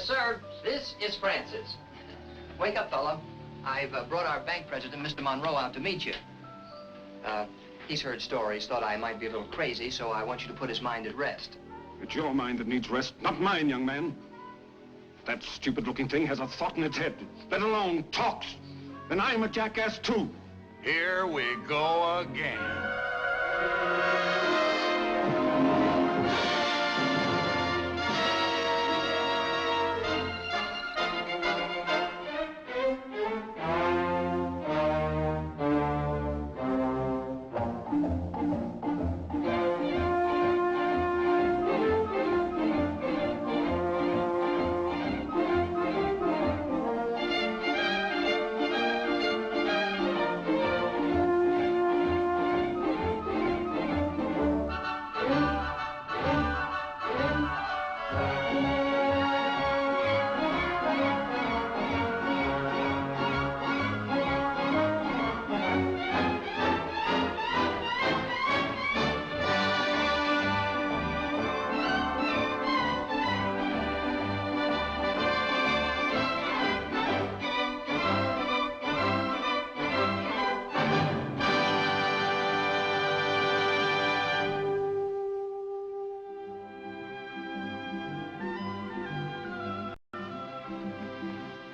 Yes, sir. This is Francis. Wake up, fella. I've brought our bank president, Mr. Monroe, out to meet you. He's heard stories, thought I might be a little crazy, so I want you to put his mind at rest. It's your mind that needs rest, not mine, young man. That stupid-looking thing has a thought in its head, let alone talks. Then I'm a jackass, too. Here we go again.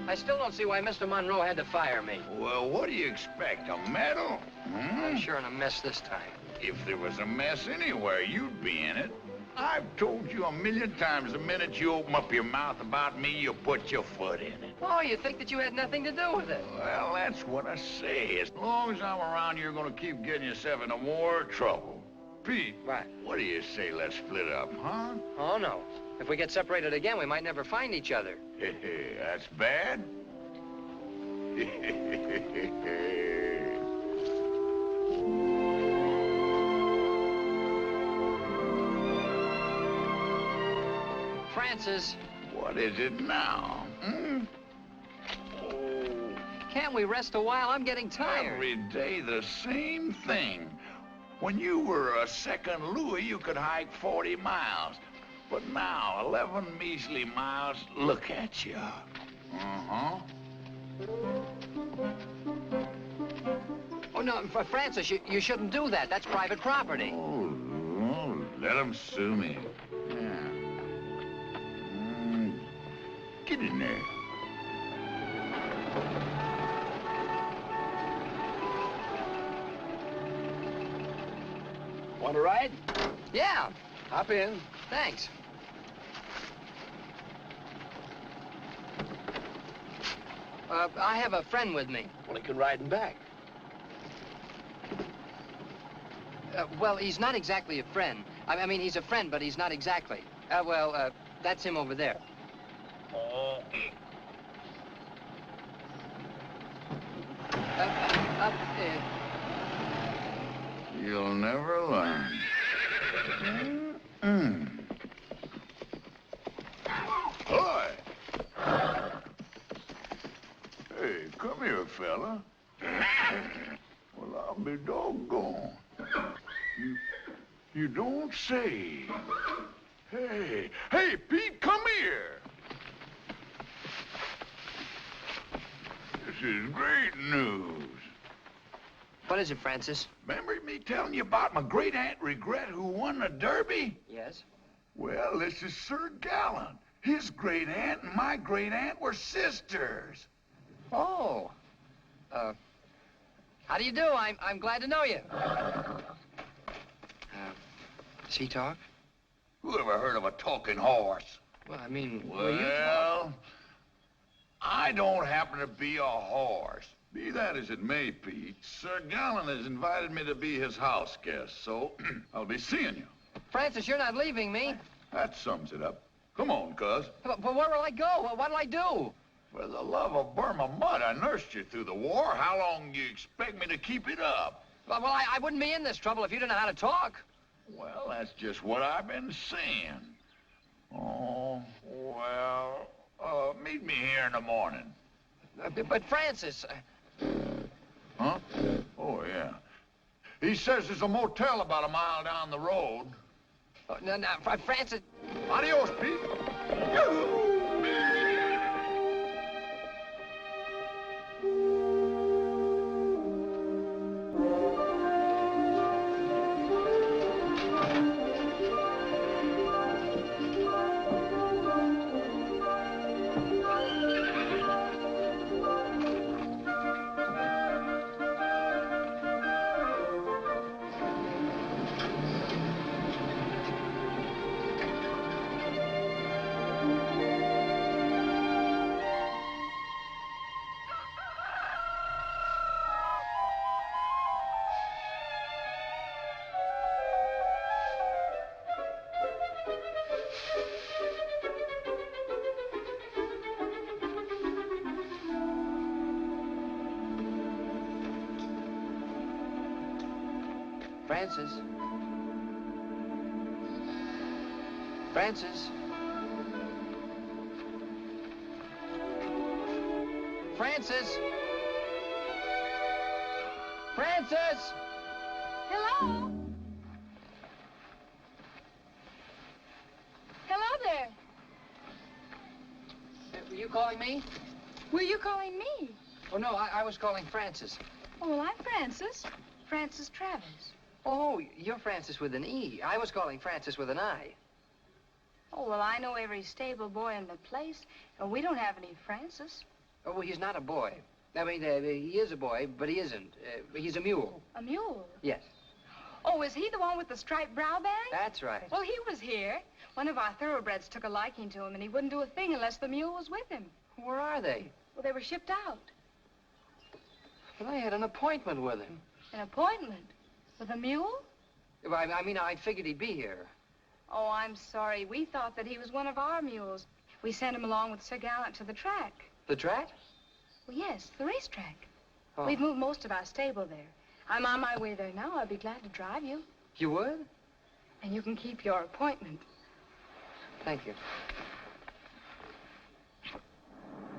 I still don't see why Mr. Monroe had to fire me. Well, what do you expect, a medal? I'm sure in a mess this time. If there was a mess anywhere, you'd be in it. I've told you a million times, the minute you open up your mouth about me, you put your foot in it. Oh, you think that you had nothing to do with it? Well, that's what I say. As long as I'm around, you're gonna keep getting yourself into more trouble. Pete, what do you say, let's split up, huh? Oh, no. If we get separated again, we might never find each other. That's bad? Francis. What is it now? Can't we rest a while? I'm getting tired. Every day the same thing. When you were a second Louis, you could hike 40 miles. But now, 11 measly miles, look at you. Oh, no, Francis, you shouldn't do that. That's private property. Oh, let them sue me. Yeah. Get in there. Want a ride? Yeah. Hop in. Thanks. I have a friend with me. Well, he can ride and back. Well, he's not exactly a friend. I mean, he's a friend, but he's not exactly. That's him over there. You'll never learn. Hi. Hey, come here, fella. Well, I'll be doggone. You don't say. Hey, Pete, come here. This is great news. What is it, Francis? Remember me telling you about my great-aunt Regret who won the Derby? Yes? Well, this is Sir Gallant. His great-aunt and my great-aunt were sisters. Oh. How do you do? I'm glad to know you. Does he talk? Who ever heard of a talking horse? Well, I mean, well, I don't happen to be a horse. Be that as it may, Pete, Sir Gallant has invited me to be his house guest, so I'll be seeing you. Francis, you're not leaving me. That sums it up. Come on, cuz. But where will I go? What'll I do? For the love of Burma mud, I nursed you through the war. How long do you expect me to keep it up? Well, I wouldn't be in this trouble if you didn't know how to talk. Well, that's just what I've been saying. Oh, well, meet me here in the morning. But Francis... Huh? Oh, yeah. He says there's a motel about a mile down the road. No, Francis... Adios, Pete. Francis? Francis? Francis? Francis! Hello? Hello there. Were you calling me? Were you calling me? Oh, no, I was calling Francis. Oh, well, I'm Francis. Francis Travers. Oh, you're Francis with an E. I was calling Francis with an I. Oh, well, I know every stable boy in the place, and we don't have any Francis. Oh, well, he's not a boy. I mean, he is a boy, but he isn't. He's a mule. A mule? Yes. Oh, is he the one with the striped brow band? That's right. Well, he was here. One of our thoroughbreds took a liking to him, and he wouldn't do a thing unless the mule was with him. Where are they? Well, they were shipped out. But I had an appointment with him. An appointment? With a mule? I mean, I figured he'd be here. Oh, I'm sorry. We thought that he was one of our mules. We sent him along with Sir Gallant to the track. The track? Well, yes, the racetrack. Oh. We've moved most of our stable there. I'm on my way there now. I'd be glad to drive you. You would? And you can keep your appointment. Thank you.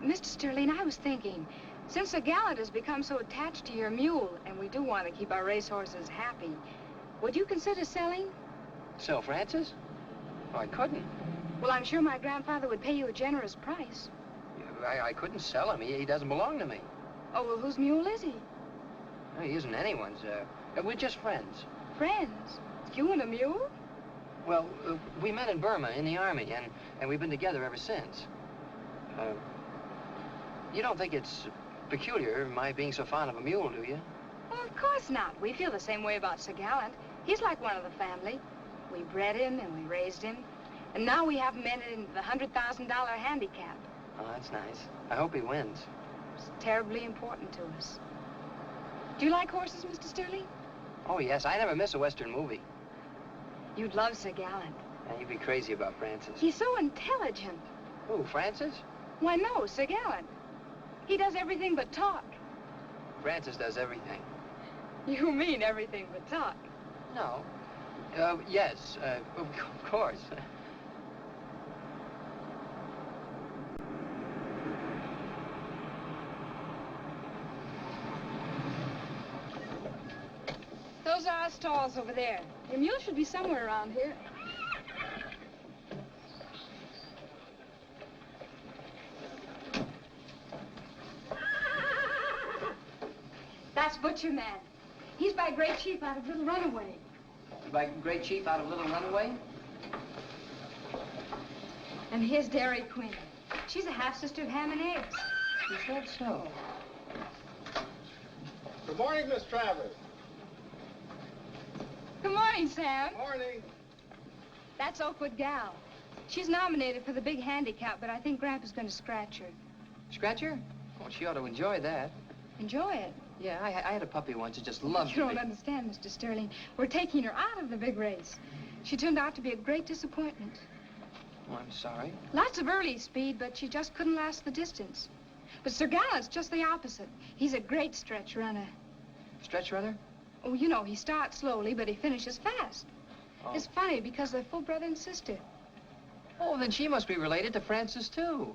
Mr. Sterling, I was thinking, since Sir Gallant has become so attached to your mule, and we do want to keep our racehorses happy, would you consider selling? Sell Francis? Oh, I couldn't. Well, I'm sure my grandfather would pay you a generous price. I couldn't sell him. He doesn't belong to me. Oh, well, whose mule is he? No, he isn't anyone's. We're just friends. Friends? You and a mule? Well, we met in Burma in the army, and we've been together ever since. You don't think it's peculiar, my being so fond of a mule, do you? Well, of course not. We feel the same way about Sir Gallant. He's like one of the family. We bred him and we raised him. And now we have him entered into the $100,000 handicap. Oh, that's nice. I hope he wins. It's terribly important to us. Do you like horses, Mr. Sterling? Oh, yes. I never miss a Western movie. You'd love Sir Gallant. And you'd be crazy about Francis. He's so intelligent. Who, Francis? Why, no, Sir Gallant. He does everything but talk. Francis does everything. You mean everything but talk? No. Yes, of course. Those are our stalls over there. Your mule should be somewhere around here. That's Butcher Man. He's by Great Chief out of Little Runaway. By Great Chief out of Little Runaway? And here's Dairy Queen. She's a half-sister of Ham and Eggs. Is that so? Good morning, Miss Travers. Good morning, Sam. Morning. That's Oakwood Gal. She's nominated for the big handicap, but I think Grandpa's going to scratch her. Scratch her? Oh, she ought to enjoy that. Enjoy it. Yeah, I had a puppy once who just loved You it. don't understand, Mr. Sterling. We're taking her out of the big race. She turned out to be a great disappointment. Oh, I'm sorry. Lots of early speed, but she just couldn't last the distance. But Sir Gallant's just the opposite. He's a great stretch runner. Stretch runner? Oh, you know, he starts slowly, but he finishes fast. Oh. It's funny because they're full brother and sister. Oh, then she must be related to Francis, too.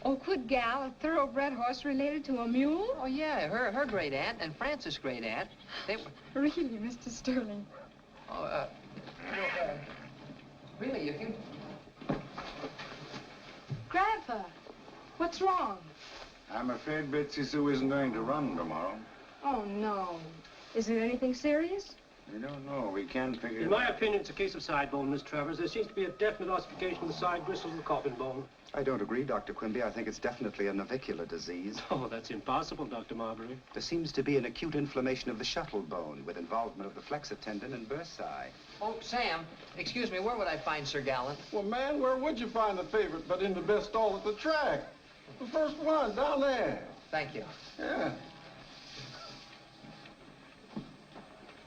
Oakwood Gal, a thoroughbred horse related to a mule? Oh, yeah, her great-aunt and Francis' great-aunt, they were... Really, Mr. Sterling? Oh, really, if you... Grandpa, what's wrong? I'm afraid Betsy Sue isn't going to run tomorrow. Oh, no. Is it anything serious? We don't know. We can't figure In it my out. opinion, it's a case of side bone, Miss Travers. There seems to be a definite ossification of the side bristles of the coffin bone. I don't agree, Dr. Quimby. I think it's definitely a navicular disease. Oh, that's impossible, Dr. Marbury. There seems to be an acute inflammation of the shuttle bone with involvement of the flexor tendon and bursae. Oh, Sam, excuse me, where would I find Sir Gallant? Well, man, where would you find the favorite but in the best stall at the track? The first one, down there. Thank you. Yeah.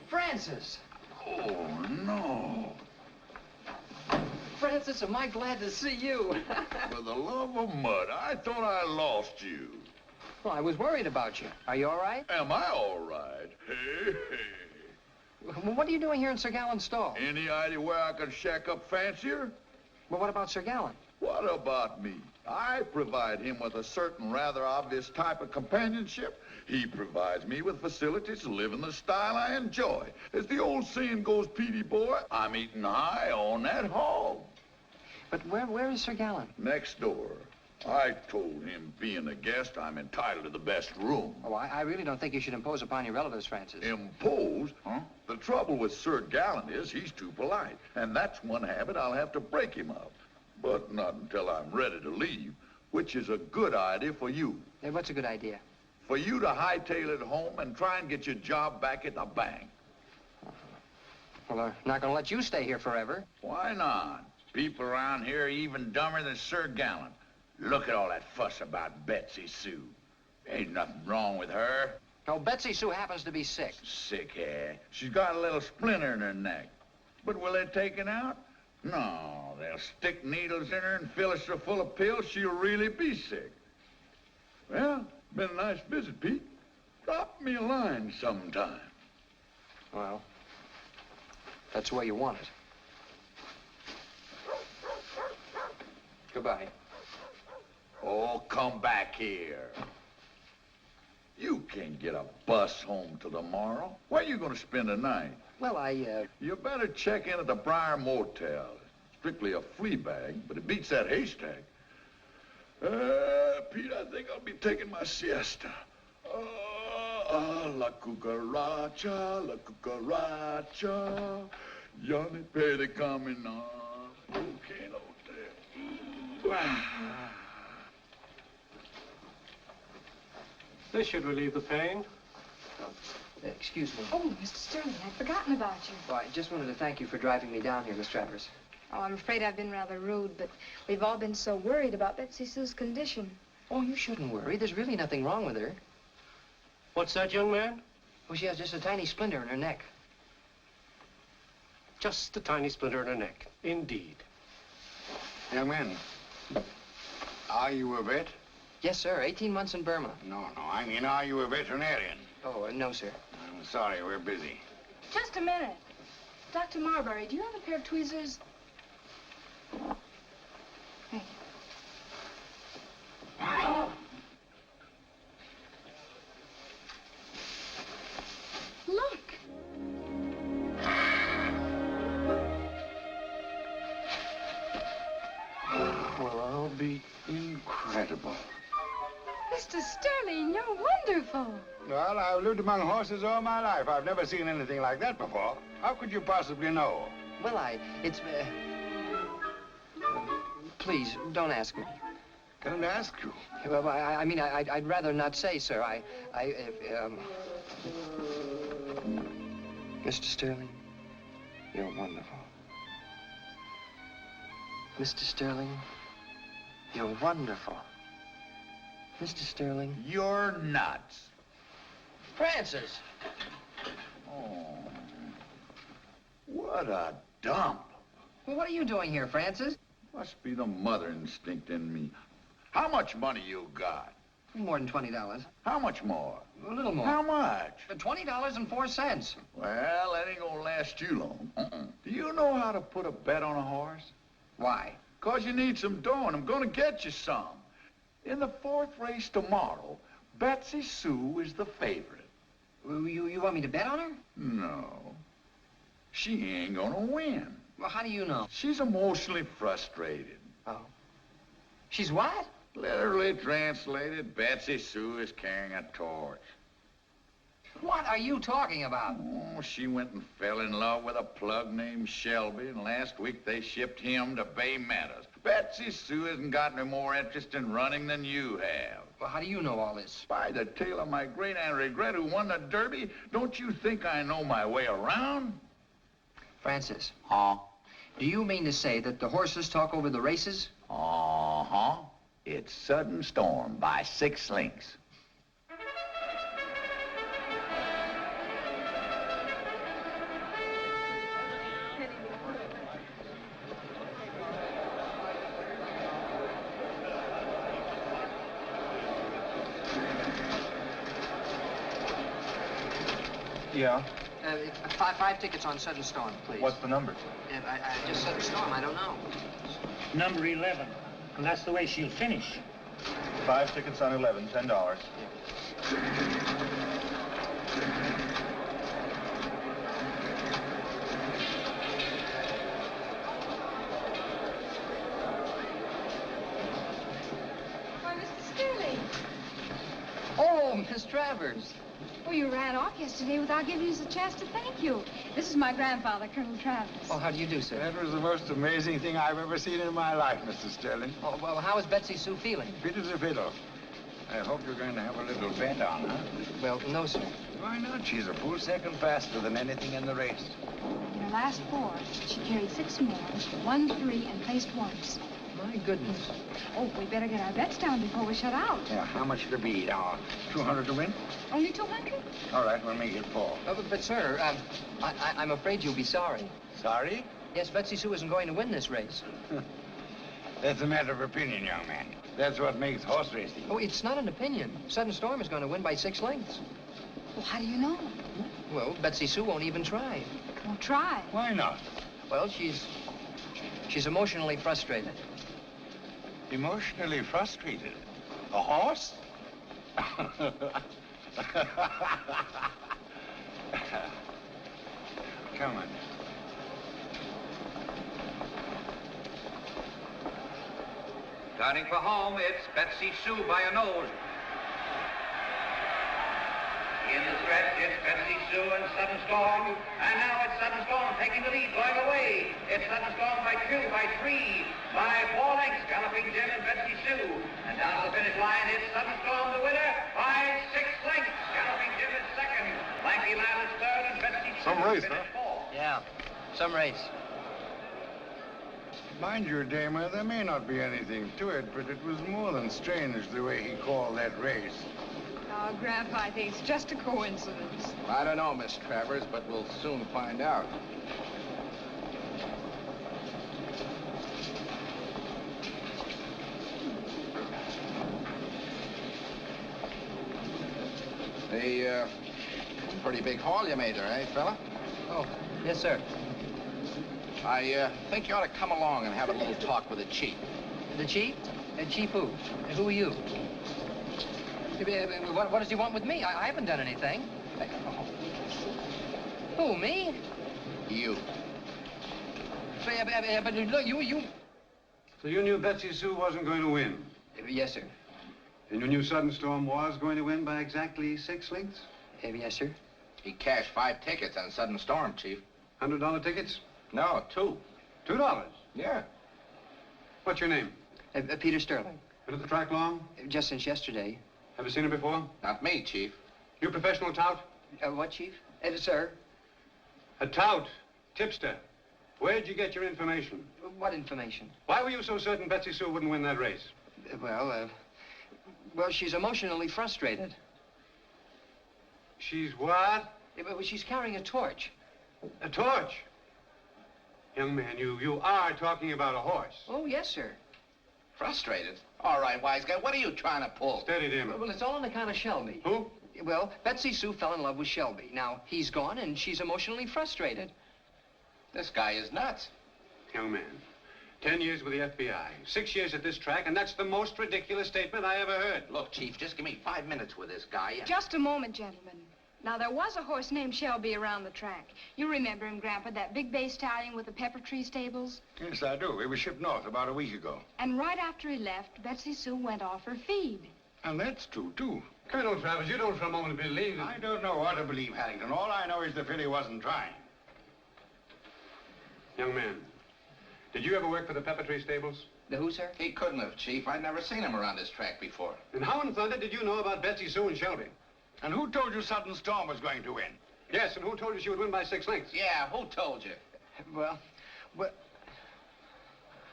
Francis! Oh, no. Francis, am I glad to see you. For the love of mud, I thought I lost you. Well, I was worried about you. Are you all right? Am I all right? Hey, hey. Well, what are you doing here in Sir Gallen's stall? Any idea where I could shack up fancier? Well, what about Sir Gallen? What about me? I provide him with a certain rather obvious type of companionship. He provides me with facilities to live in the style I enjoy. As the old saying goes, Petey boy, I'm eating high on that hog. But where is Sir Gallen? Next door. I told him, being a guest, I'm entitled to the best room. Oh, I really don't think you should impose upon your relatives, Francis. Impose? Huh? The trouble with Sir Gallen is he's too polite. And that's one habit I'll have to break him of. But not until I'm ready to leave, which is a good idea for you. Hey, what's a good idea? For you to hightail it home and try and get your job back at the bank. Well, they're not going to let you stay here forever. Why not? People around here are even dumber than Sir Gallen. Look at all that fuss about Betsy Sue. Ain't nothing wrong with her. No, Betsy Sue happens to be sick. Sick, eh? She's got a little splinter in her neck. But will they take it out? No, they'll stick needles in her and fill her so full of pills she'll really be sick. Well, been a nice visit, Pete. Drop me a line sometime. Well, that's the way you want it. Goodbye. Oh, come back here. You can't get a bus home till tomorrow. Where you gonna spend the night? Well, You better check in at the Briar Motel. Strictly a flea bag, but it beats that haystack. Pete, I think I'll be taking my siesta. La cucaracha, la cucaracha. Yummy petty coming on. Volcano there. This should relieve the pain. excuse me. Oh, Mr. Sterling, I'd forgotten about you. Well, I just wanted to thank you for driving me down here, Miss Travers. Oh, I'm afraid I've been rather rude, but we've all been so worried about Betsy Sue's condition. Oh, you shouldn't worry. There's really nothing wrong with her. What's that, young man? Well, she has just a tiny splinter in her neck. Just a tiny splinter in her neck. Indeed. Young man, are you a vet? Yes, sir. 18 months in Burma. No, I mean, are you a veterinarian? Oh, no, sir. I'm sorry, we're busy. Just a minute. Dr. Marbury, do you have a pair of tweezers? Thank you. Look. Well, I'll be incredible. Mr. Sterling, you're wonderful. Well, I've lived among horses all my life. I've never seen anything like that before. How could you possibly know? Well, it's... please, don't ask me. Don't ask you. Well, I mean, I'd rather not say, sir. Mr. Sterling, you're wonderful. Mr. Sterling, you're wonderful. Mr. Sterling. You're nuts. Francis! Oh, what a dump. Well, what are you doing here, Francis? Must be the mother instinct in me. How much money you got? More than $20. How much more? A little more. How much? $20.04. Well, that ain't gonna last too long. Do you know how to put a bet on a horse? Why? 'Cause you need some dough, and I'm gonna get you some. In the 4th race tomorrow, Betsy Sue is the favorite. You want me to bet on her? No. She ain't gonna win. Well, how do you know? She's emotionally frustrated. Oh. She's what? Literally translated, Betsy Sue is carrying a torch. What are you talking about? Oh, she went and fell in love with a plug named Shelby, and last week they shipped him to Bay Meadows. Betsy Sue hasn't got no more interest in running than you have. Well, how do you know all this? By the tail of my great-aunt Regret, who won the Derby, don't you think I know my way around? Francis. Huh? Do you mean to say that the horses talk over the races? Uh-huh. It's Sudden Storm by 6 Links. Yeah? Five tickets on Sudden Storm, please. What's the number? Just Sudden Storm, I don't know. Number 11. And that's the way she'll finish. 5 tickets on 11, $10. Why, Mr. Sterling. Oh, Miss Travers. Oh, you ran off yesterday without giving us a chance to thank you. This is my grandfather, Colonel Travers. Oh, how do you do, sir? That was the most amazing thing I've ever seen in my life, Mr. Sterling. Oh, well, how is Betsy Sue feeling? Fit as a fiddle. I hope you're going to have a little bet on her. Well, no, sir. Why not? She's a full second faster than anything in the race. In her last 4, she carried 6 more, won 3, and placed once. My goodness. Oh, we better get our bets down before we shut out. Yeah, how much it'll be? 200 to win? Only 200? All right, we'll make it 4. But sir, I'm afraid you'll be sorry. Sorry? Yes, Betsy Sue isn't going to win this race. That's a matter of opinion, young man. That's what makes horse racing. Oh, it's not an opinion. Sudden Storm is going to win by 6 lengths. Well, how do you know? Well, Betsy Sue won't even try. Well, try. Why not? Well, she's emotionally frustrated. Emotionally frustrated? A horse? Come on. Starting for home, it's Betsy Sue by a nose. In the stretch, it's Betsy Sue and Sudden Storm. And now it's Sudden Storm taking the lead, going away. It's Sudden Storm by 2, by 3, by 4 lengths, Galloping Jim and Betsy Sue. And down to the finish line, it's Sudden Storm, the winner, by 6 lengths. Galloping Jim is second. Lanky Lad is third, and Betsy Sue Some race, finished huh? 4. Yeah, some race. Mind you, Damer, there may not be anything to it, but it was more than strange the way he called that race. Oh, Grandpa, I think it's just a coincidence. I don't know, Miss Travers, but we'll soon find out. A pretty big haul you made her, eh, fella? Oh, yes, sir. I think you ought to come along and have a little talk with the chief. The chief? Chief who? Who are you? What does he want with me? I haven't done anything. Who, me? You. But look, you... So you knew Betsy Sue wasn't going to win? Yes, sir. And you knew Sudden Storm was going to win by exactly 6 lengths? Yes, sir. He cashed 5 tickets on Sudden Storm, Chief. $100 tickets? No, 2. $2? Yeah. What's your name? Peter Sterling. Been at the track long? Just since yesterday. Ever seen her before? Not me, Chief. You professional tout? What, Chief? Sir? A tout. Tipster. Where'd you get your information? What information? Why were you so certain Betsy Sue wouldn't win that race? Well, she's emotionally frustrated. She's what? She's carrying a torch. A torch? Young man, you are talking about a horse. Oh, yes, sir. Frustrated? All right, wise guy, what are you trying to pull? Steady, Damon. Well, it's all on account of Shelby. Who? Well, Betsy Sue fell in love with Shelby. Now, he's gone, and she's emotionally frustrated. This guy is nuts. Young man, 10 years with the FBI, 6 years at this track, and that's the most ridiculous statement I ever heard. Look, Chief, just give me 5 minutes with this guy. Just a moment, gentlemen. Now, there was a horse named Shelby around the track. You remember him, Grandpa, that big bay stallion with the pepper tree stables? Yes, I do. He was shipped north about a week ago. And right after he left, Betsy Sue went off her feed. And that's true, too. Colonel Travers, you don't for a moment believe that... I don't know what to believe, Harrington. All I know is the filly wasn't trying. Young man, did you ever work for the pepper tree stables? The who, sir? He couldn't have, Chief. I'd never seen him around this track before. And how in thunder did you know about Betsy Sue and Shelby? And who told you Sudden Storm was going to win? Yes, and who told you she would win by 6 lengths? Yeah, who told you? Well,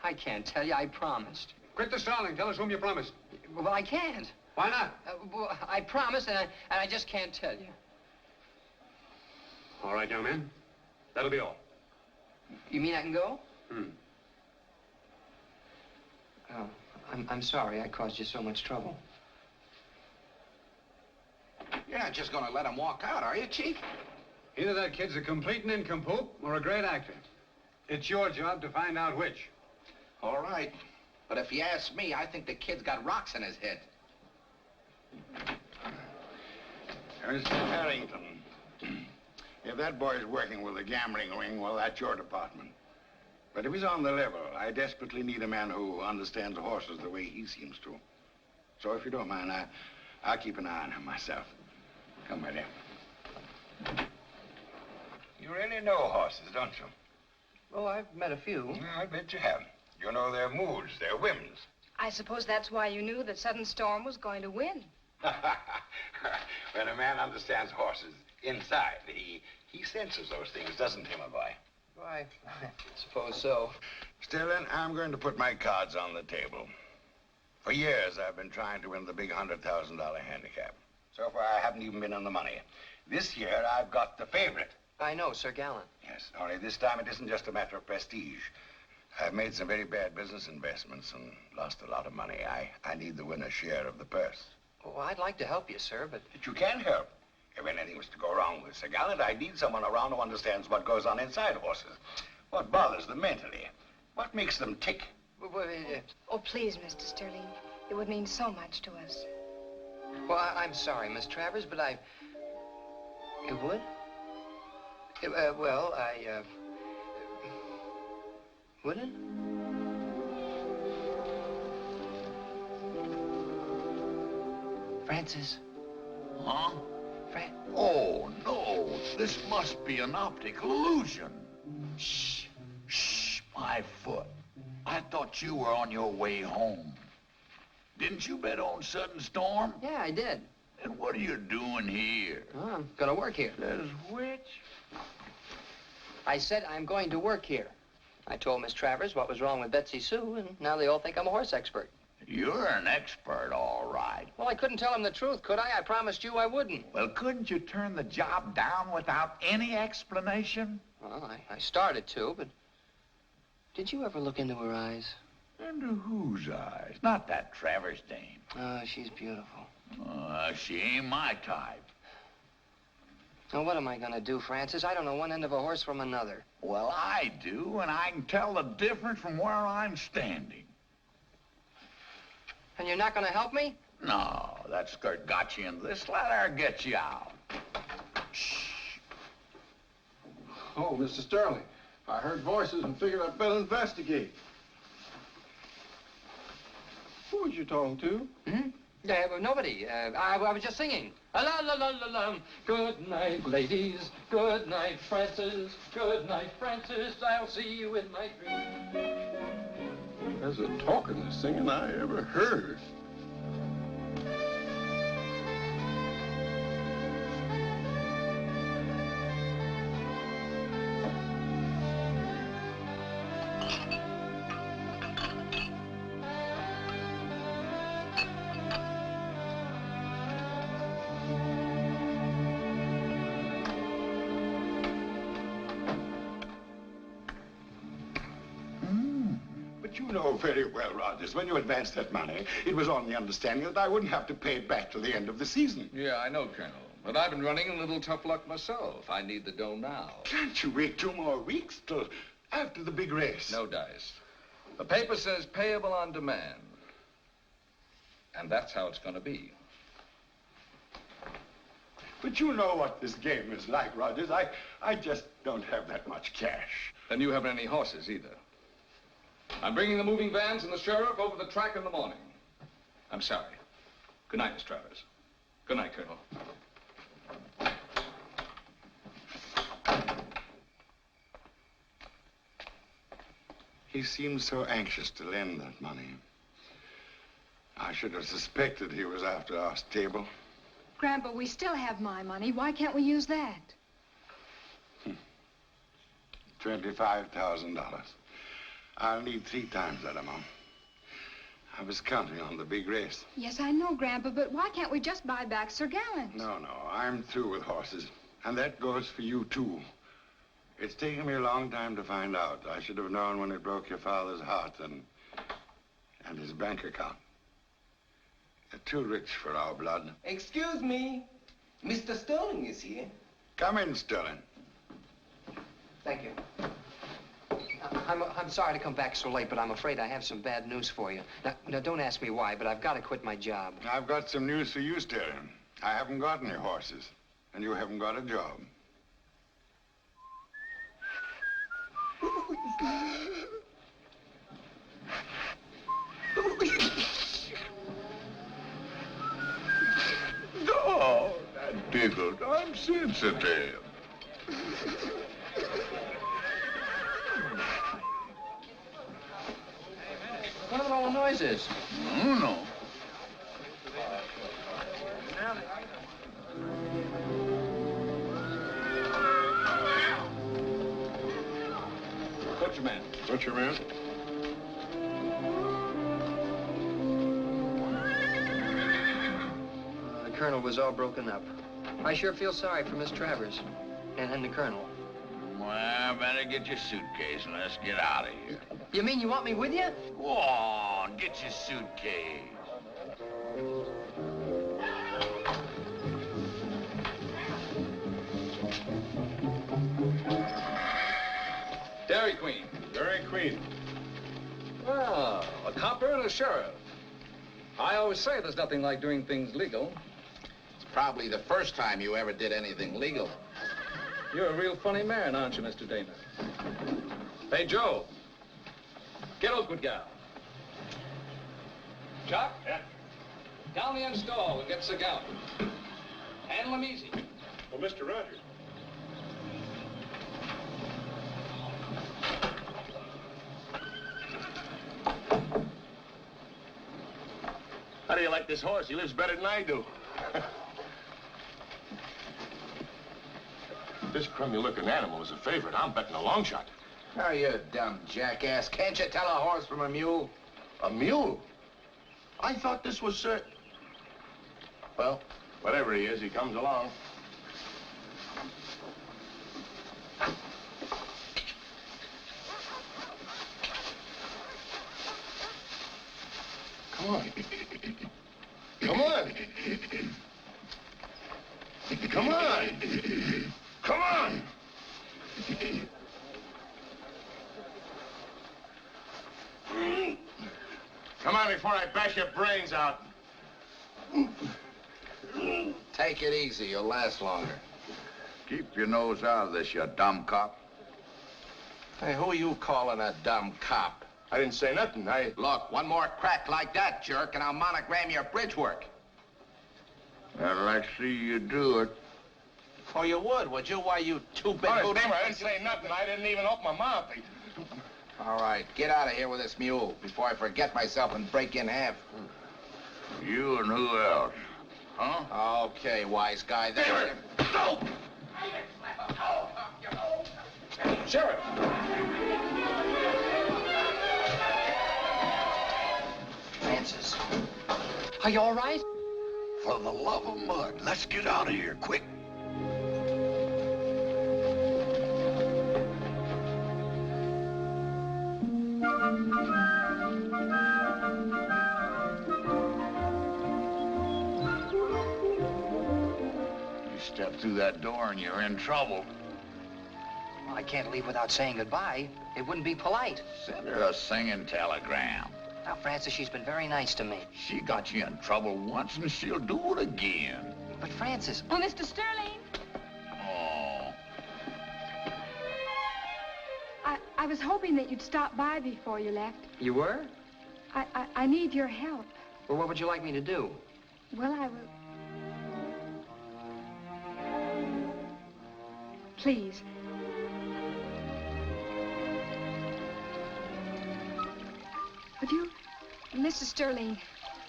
I can't tell you. I promised. Quit the stalling. Tell us whom you promised. Well, I can't. Why not? Well, I promised, and I just can't tell you. All right, young man. That'll be all. You mean I can go? Hmm. Oh, I'm sorry I caused you so much trouble. You're not just going to let him walk out, are you, Chief? Either that kid's a complete nincompoop or a great actor. It's your job to find out which. All right. But if you ask me, I think the kid's got rocks in his head. Mr. Harrington, if that boy's working with a gambling ring, well, that's your department. But if he's on the level, I desperately need a man who understands horses the way he seems to. So if you don't mind, I'll keep an eye on him myself. Come with you. You really know horses, don't you? Oh, I've met a few. I bet you have. You know their moods, their whims. I suppose that's why you knew that Sudden Storm was going to win. When a man understands horses inside, he senses those things, doesn't he, my boy? Why, I suppose so. Still, then, I'm going to put my cards on the table. For years, I've been trying to win the big $100,000 handicap. So far, I haven't even been on the money. This year, I've got the favorite. I know, Sir Gallant. Yes, only this time it isn't just a matter of prestige. I've made some very bad business investments and lost a lot of money. I need the winner's share of the purse. Well, I'd like to help you, sir, but... But you can't help. If anything was to go wrong with Sir Gallant, I need someone around who understands what goes on inside horses. What bothers them mentally. What makes them tick. Oh, please, Mr. Sterling. It would mean so much to us. Well, I'm sorry, Miss Travers, but I... It would? Well, I, wouldn't? Francis. Huh? Oh, no. This must be an optical illusion. Shh. Shh. My foot. I thought you were on your way home. Didn't you bet on Sudden Storm? Yeah, I did. And what are you doing here? Oh, I'm gonna work here. Says which? I said I'm going to work here. I told Miss Travers what was wrong with Betsy Sue, and now they all think I'm a horse expert. You're an expert, all right. Well, I couldn't tell them the truth, could I? I promised you I wouldn't. Well, couldn't you turn the job down without any explanation? Well, I started to, but... Did you ever look into her eyes? Into whose eyes? Not that Travers dame. Oh, she's beautiful. She ain't my type. Now, what am I gonna do, Francis? I don't know one end of a horse from another. Well, I do, and I can tell the difference from where I'm standing. And you're not gonna help me? No, that skirt got you in this. Let her get you out. Shh. Oh, Mr. Sterling, I heard voices and figured I'd better investigate. Who was you talking to? Hmm? Nobody. I was just singing. La la la la la. Good night, ladies. Good night, Francis. Good night, Francis. I'll see you in my dreams. There's the talkingest singing I ever heard. You know very well, Rogers, when you advanced that money, it was on the understanding that I wouldn't have to pay it back till the end of the season. Yeah, I know, Colonel. But I've been running a little tough luck myself. I need the dough now. Can't you wait 2 more weeks till after the big race? No dice. The paper says payable on demand. And that's how it's going to be. But you know what this game is like, Rogers. I just don't have that much cash. Then you haven't any horses either. I'm bringing the moving vans and the sheriff over the track in the morning. I'm sorry. Good night, Miss Travers. Good night, Colonel. He seemed so anxious to lend that money. I should have suspected he was after our stable. Grandpa, we still have my money. Why can't we use that? $25,000. I'll need 3 times that amount. I was counting on the big race. Yes, I know, Grandpa, but why can't we just buy back Sir Gallant? No, I'm through with horses. And that goes for you, too. It's taken me a long time to find out. I should have known when it broke your father's heart and his bank account. You're too rich for our blood. Excuse me. Mr. Sterling is here. Come in, Sterling. Thank you. I'm sorry to come back so late, but I'm afraid I have some bad news for you. Now, don't ask me why, but I've got to quit my job. I've got some news for you, Sterling. I haven't got any horses, and you haven't got a job. Oh, that tickled. I'm sensitive. What are all the noises? Oh, no. Butcherman. Butcherman? The Colonel was all broken up. I sure feel sorry for Miss Travers and the Colonel. Well, better get your suitcase and let's get out of here. You mean you want me with you? Go on, get your suitcase. Dairy Queen. Dairy Queen. Well, a copper and a sheriff. I always say there's nothing like doing things legal. It's probably the first time you ever did anything legal. You're a real funny man, aren't you, Mr. Dana? Hey, Joe. Get Oakwood gal. Chuck? Yeah? Down the install and get Sir Gallant. Handle him easy. Well, Mr. Rogers. How do you like this horse? He lives better than I do. This crummy-looking animal is a favorite. I'm betting a long shot. Oh, you dumb jackass. Can't you tell a horse from a mule? A mule? I thought this was, Well, whatever he is, he comes along. Come on. Come on. Come on. Come on. Come on before I bash your brains out. Take it easy. You'll last longer. Keep your nose out of this, you dumb cop. Hey, who are you calling a dumb cop? I didn't say nothing. Look, one more crack like that, jerk, and I'll monogram your bridge work. I'd like to see you do it. Oh, you would you? Why, you two big Honest, booty... I didn't say nothing. I didn't even open my mouth. All right, get out of here with this mule before I forget myself and break you in half. You and who else? Huh? Okay, wise guy. There. Go! Sheriff! Francis, are you all right? For the love of mud, let's get out of here, quick. You step through that door and you're in trouble. Well, I can't leave without saying goodbye. It wouldn't be polite. Send her a singing telegram. Now, Francis, she's been very nice to me. She got you in trouble once and she'll do it again. But, Francis... Oh, Mr. Sterling. Oh. I was hoping that you'd stop by before you left. You were? I need your help. Well, what would you like me to do? Well, I will... Please. Would you... Mr. Sterling,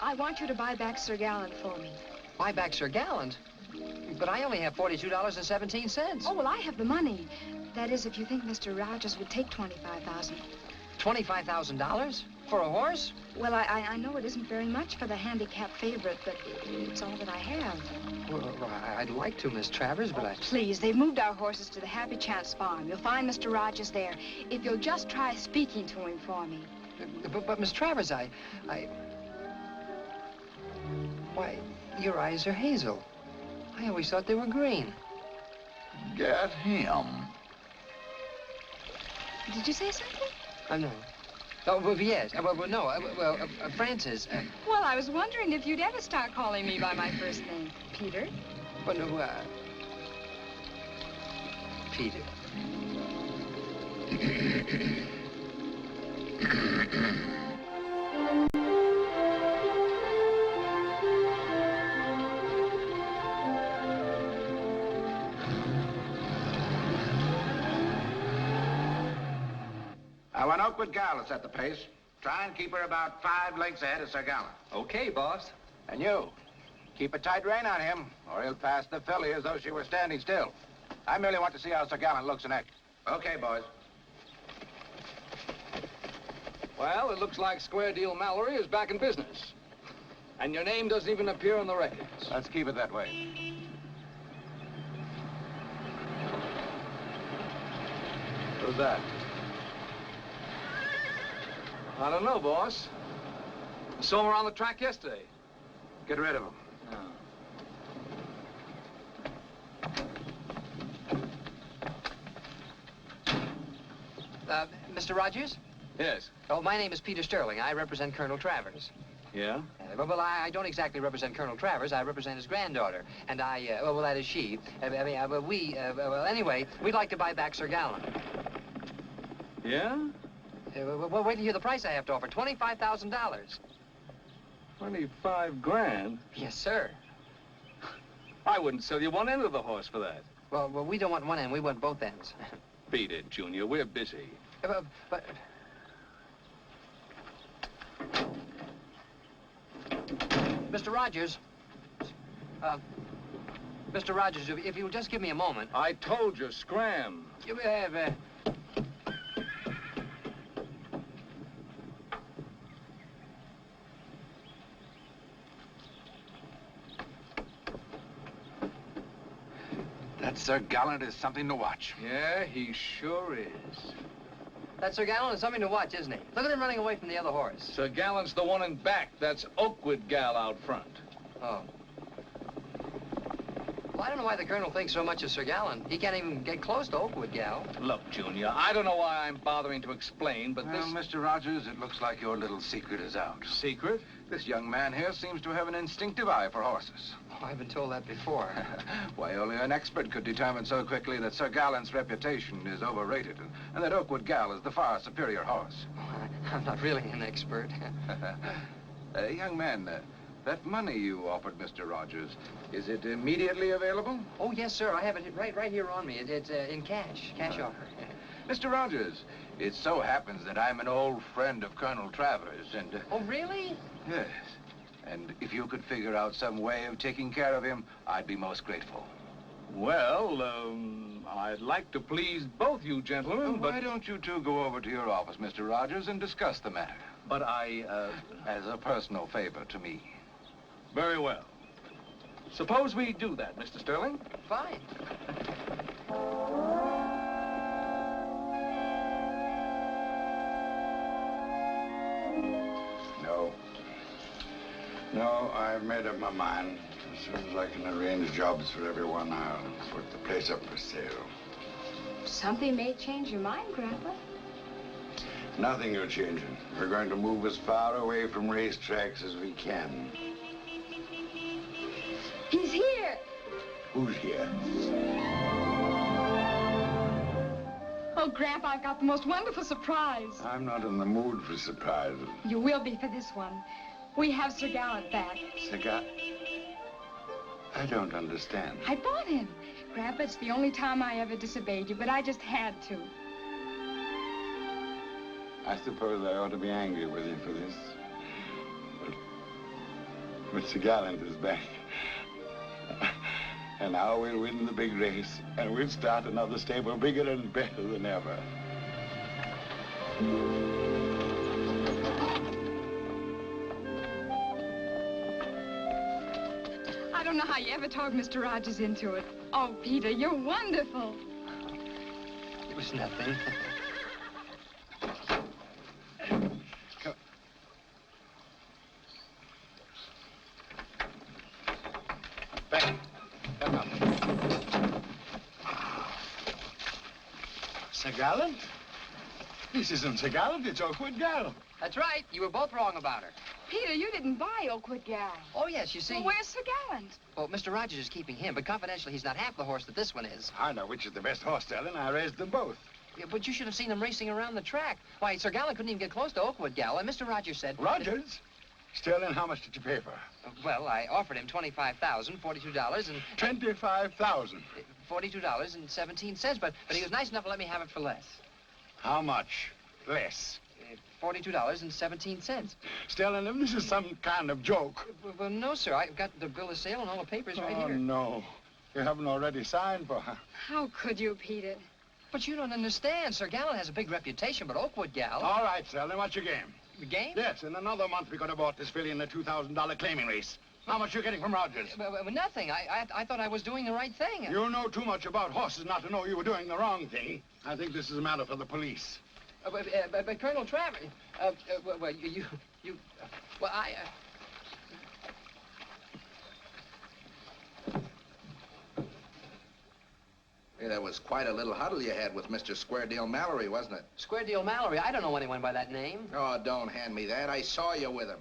I want you to buy back Sir Gallant for me. Buy back Sir Gallant? But I only have $42.17. Oh, well, I have the money. That is, if you think Mr. Rogers would take $25,000. $25,000? For a horse? Well, I know it isn't very much for the handicapped favorite, but it's all that I have. Well, I'd like to, Miss Travers, but Please, they've moved our horses to the Happy Chance farm. You'll find Mr. Rogers there. If you'll just try speaking to him for me. But Miss Travers, Why, your eyes are hazel. I always thought they were green. Get him. Did you say something? No. Oh, well, yes. No. Francis. Well, I was wondering if you'd ever start calling me by my first name. Peter? Well, no, Peter. When Oakwood gal will set the pace, try and keep her about 5 lengths ahead of Sir Gallant. Okay, boss. And you, keep a tight rein on him, or he'll pass the filly as though she were standing still. I merely want to see how Sir Gallant looks and acts. Okay, boys. Well, it looks like Square Deal Mallory is back in business. And your name doesn't even appear on the records. Let's keep it that way. Who's that? I don't know, boss. I saw him around the track yesterday. Get rid of him. Mr. Rogers? Yes. Oh, my name is Peter Sterling. I represent Colonel Travers. Yeah? Well, I don't exactly represent Colonel Travers. I represent his granddaughter. And well, that is she. Anyway, we'd like to buy back Sir Gallant. Yeah? Well, wait till you hear the price I have to offer. $25,000. 25 grand? Yes, sir. I wouldn't sell you one end of the horse for that. Well, we don't want one end. We want both ends. Beat it, Junior. We're busy. But... Mr. Rogers. Mr. Rogers, if you'll just give me a moment. I told you, scram. That Sir Gallant is something to watch. Yeah, he sure is. That Sir Gallant is something to watch, isn't he? Look at him running away from the other horse. Sir Gallant's the one in back. That's Oakwood gal out front. Oh. Well, I don't know why the Colonel thinks so much of Sir Gallant. He can't even get close to Oakwood gal. Look, Junior, I don't know why I'm bothering to explain, but well, Mr. Rogers, it looks like your little secret is out. Secret? This young man here seems to have an instinctive eye for horses. Oh, I've been told that before. Why, only an expert could determine so quickly that Sir Gallant's reputation is overrated and that Oakwood gal is the far superior horse. Oh, I'm not really an expert. Young man, that money you offered Mr. Rogers, is it immediately available? Oh, yes, sir. I have it right here on me. It's in cash. Cash offer. Mr. Rogers, it so happens that I'm an old friend of Colonel Travers, and... Oh, really? Yes. And if you could figure out some way of taking care of him, I'd be most grateful. Well, I'd like to please both you gentlemen, but... Why don't you two go over to your office, Mr. Rogers, and discuss the matter? But I, as a personal favor to me. Very well. Suppose we do that, Mr. Sterling? Fine. No, I've made up my mind. As soon as I can arrange jobs for everyone, I'll put the place up for sale. Something may change your mind, Grandpa. Nothing will change it. We're going to move as far away from racetracks as we can. He's here. Who's here? Oh, Grandpa, I've got the most wonderful surprise. I'm not in the mood for surprises. You will be for this one. We have Sir Gallant back. Sir Gallant? I don't understand. I bought him. Grandpa, it's the only time I ever disobeyed you, but I just had to. I suppose I ought to be angry with you for this. But Sir Gallant is back. And now we'll win the big race, and we'll start another stable bigger and better than ever. I don't know how you ever talked Mr. Rogers into it. Oh, Peter, you're wonderful. It was nothing. Becky, come up. Sir Gallant? This isn't Sir Gallant, it's Oakwood Gal. That's right. You were both wrong about her. Peter, you didn't buy Oakwood Gal. Oh, yes, you see. Well, where's Sir Gallant? Well, Mr. Rogers is keeping him, but confidentially, he's not half the horse that this one is. I know which is the best horse, Sterling. I raised them both. Yeah, but you should have seen them racing around the track. Why, Sir Gallant couldn't even get close to Oakwood Gal, and Mr. Rogers said... Rogers? Sterling, how much did you pay for her? Well, I offered him $25,000, $42, and... $25,000. $42.17, but he was nice enough to let me have it for less. How much less? $42.17. Sterling, this is some kind of joke. Well, no, sir. I've got the bill of sale and all the papers right Oh, here. no. You haven't already signed for her. How could you, Peter? But you don't understand. Sir Gallant has a big reputation, but Oakwood Gal... All right, Sterling, what's your game? The game? Yes, in another month we could have bought this filly in the $2,000 claiming race. How much you getting from Rogers? Well, nothing. I thought I was doing the right thing. You know too much about horses not to know you were doing the wrong thing. I think this is a matter for the police. But Colonel Travers, well, well, Hey, that was quite a little huddle you had with Mr. Square Deal Mallory, wasn't it? Square Deal Mallory, I don't know anyone by that name. Oh, don't hand me that. I saw you with him.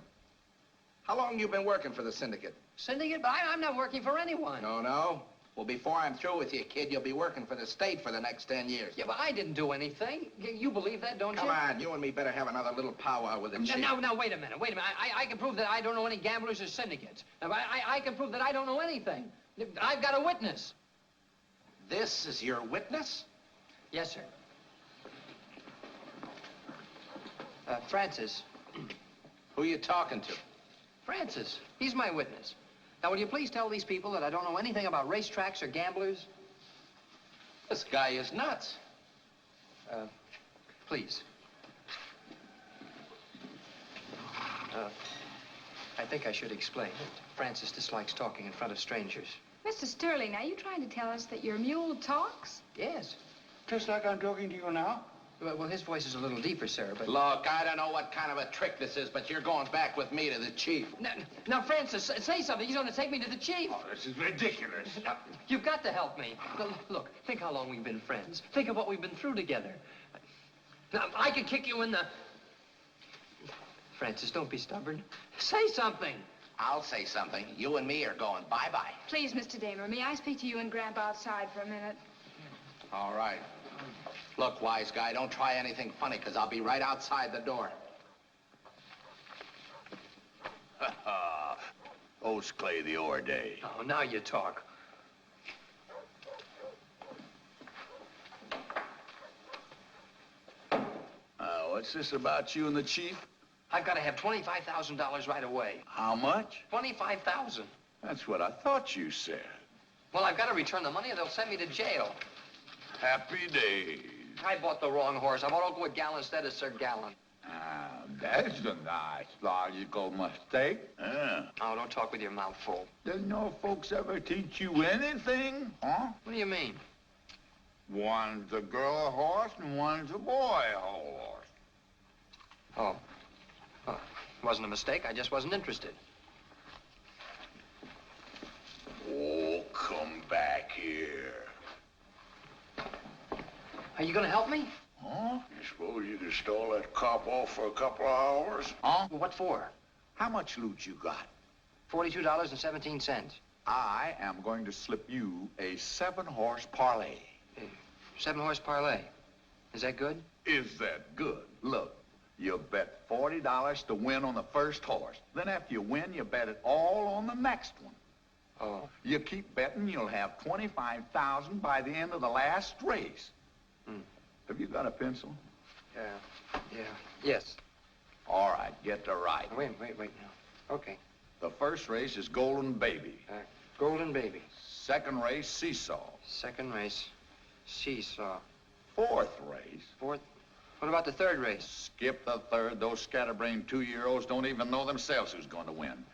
How long you been working for the syndicate? Syndicate? But I'm not working for anyone. No, no? Well, before I'm through with you, kid, you'll be working for the state for the next 10 years. Yeah, but I didn't do anything. You believe that, don't you? Come on, you and me better have another little powwow with the chief. Now, wait a minute. I can prove that I don't know any gamblers or syndicates. Now, I can prove that I don't know anything. I've got a witness. This is your witness? Yes, sir. Francis. Who you talking to? Francis. He's my witness. Now, will you please tell these people that I don't know anything about racetracks or gamblers? This guy is nuts. Please. I think I should explain that Francis dislikes talking in front of strangers. Mr. Sterling, are you trying to tell us that your mule talks? Yes. Just like I'm talking to you now? Well, his voice is a little deeper, sir, but... Look, I don't know what kind of a trick this is, but you're going back with me to the chief. Now, Francis, say something. He's going to take me to the chief. Oh, this is ridiculous. Now, you've got to help me. Look, think how long we've been friends. Think of what we've been through together. Now, I could kick you in the... Francis, don't be stubborn. Say something. I'll say something. You and me are going bye-bye. Please, Mr. Damer, may I speak to you and Gramp outside for a minute? All right. Look, wise guy, don't try anything funny, because I'll be right outside the door. O's Clay the O'Day. Oh, now you talk. What's this about you and the chief? I've got to have $25,000 right away. How much? $25,000. That's what I thought you said. Well, I've got to return the money or they'll send me to jail. Happy days. I bought the wrong horse. I bought Oakwood Gal instead of Sir Gallant. That's a nice logical mistake. Oh, don't talk with your mouth full. Didn't no folks ever teach you anything, huh? What do you mean? One's a girl horse and one's a boy horse. Oh. Oh, wasn't a mistake. I just wasn't interested. Oh, come back here. Are you going to help me? Huh? You suppose you could stall that cop off for a couple of hours? Huh? Well, what for? How much loot you got? $42.17. I am going to slip you a 7-horse parlay. 7-horse parlay. Is that good? Is that good? Look, you bet $40 to win on the first horse. Then after you win, you bet it all on the next one. Oh. You keep betting, you'll have $25,000 by the end of the last race. Have you got a pencil? Yeah. Yes. All right, get to right. Wait now. Okay. The first race is Golden Baby. Golden Baby. Second race, Seesaw. Second race, Seesaw. Fourth race. Fourth? What about the third race? Skip the third. Those scatterbrained 2-year-olds don't even know themselves who's going to win.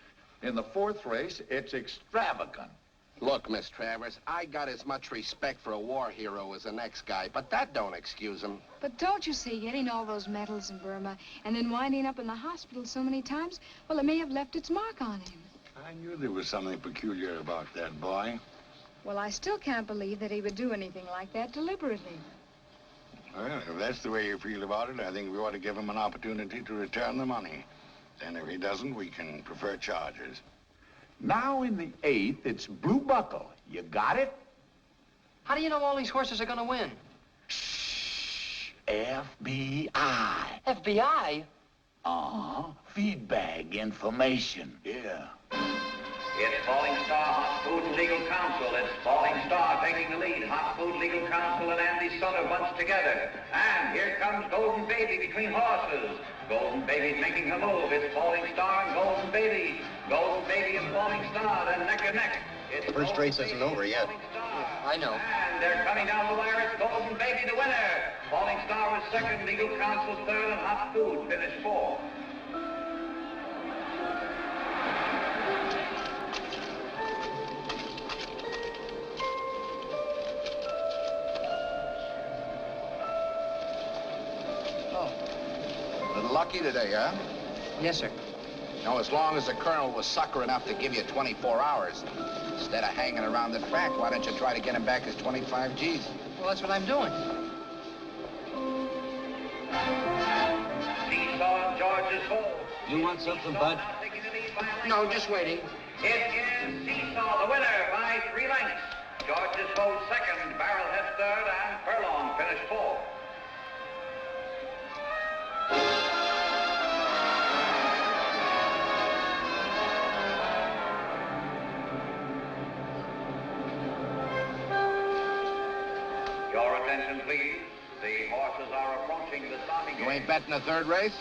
In the fourth race, it's Extravagant. Look, Miss Travers, I got as much respect for a war hero as the next guy, but that don't excuse him. But don't you see, getting all those medals in Burma and then winding up in the hospital so many times, well, it may have left its mark on him. I knew there was something peculiar about that boy. Well, I still can't believe that he would do anything like that deliberately. Well, if that's the way you feel about it, I think we ought to give him an opportunity to return the money. Then if he doesn't, we can prefer charges. Now in the 8th, it's Blue Buckle. You got it? How do you know all these horses are gonna win? FBI. FBI? Feedback information. Yeah. It's Falling Star Hot Food and Legal Counsel. It's Falling Star taking the lead. Hot Food Legal Counsel and Andy Sutter bunched together. And here comes Golden Baby between horses. Golden Baby's making her move. It's Falling Star and Golden Baby. Golden Baby and Falling Star, then neck and neck. It's The first race isn't over yet. I know. And they're coming down the wire. It's Golden Baby the winner. Falling Star was second, Legal Counsel third, and Hot Food finished fourth. A little lucky today, huh? Yes, sir. No, as long as the colonel was sucker enough to give you 24 hours. Instead of hanging around the track, why don't you try to get him back his 25 G's? Well, that's what I'm doing. Seesaw and George's Hole. You want something, Bud? No, just waiting. It is Seesaw, the winner, by 3 lengths. George's Hole second, Barrelhead third, and Furlong finished fourth. Your attention, please. The horses are approaching the starting You gate. ain't betting the 3rd race?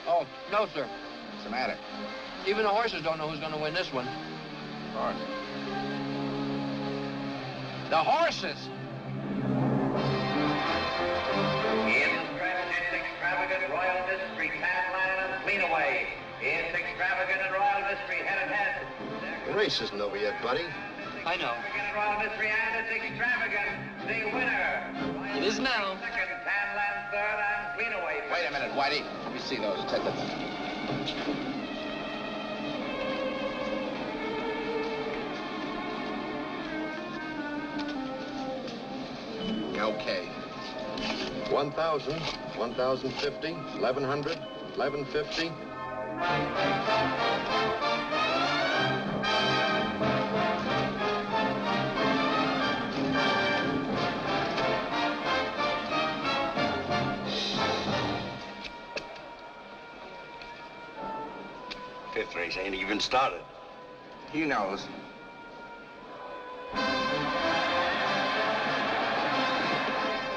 Oh, no, sir. What's the matter? Even the horses don't know who's gonna win this one. Of course. The horses! In the stretch, it's Extravagant, Royal Mystery, Tadland, and Cleanaway. It's Extravagant and Royal Mystery head and head. The race isn't over yet, buddy. I know. Extravagant and Royal Mystery, and it's Extravagant, the winner. It is now. Second, Tadland third, and Cleanaway. Wait a minute, Whitey. Let me see those tickets. Okay. 1,000, 1,050, 1,100, 1,150. Fifth race ain't even started. He knows.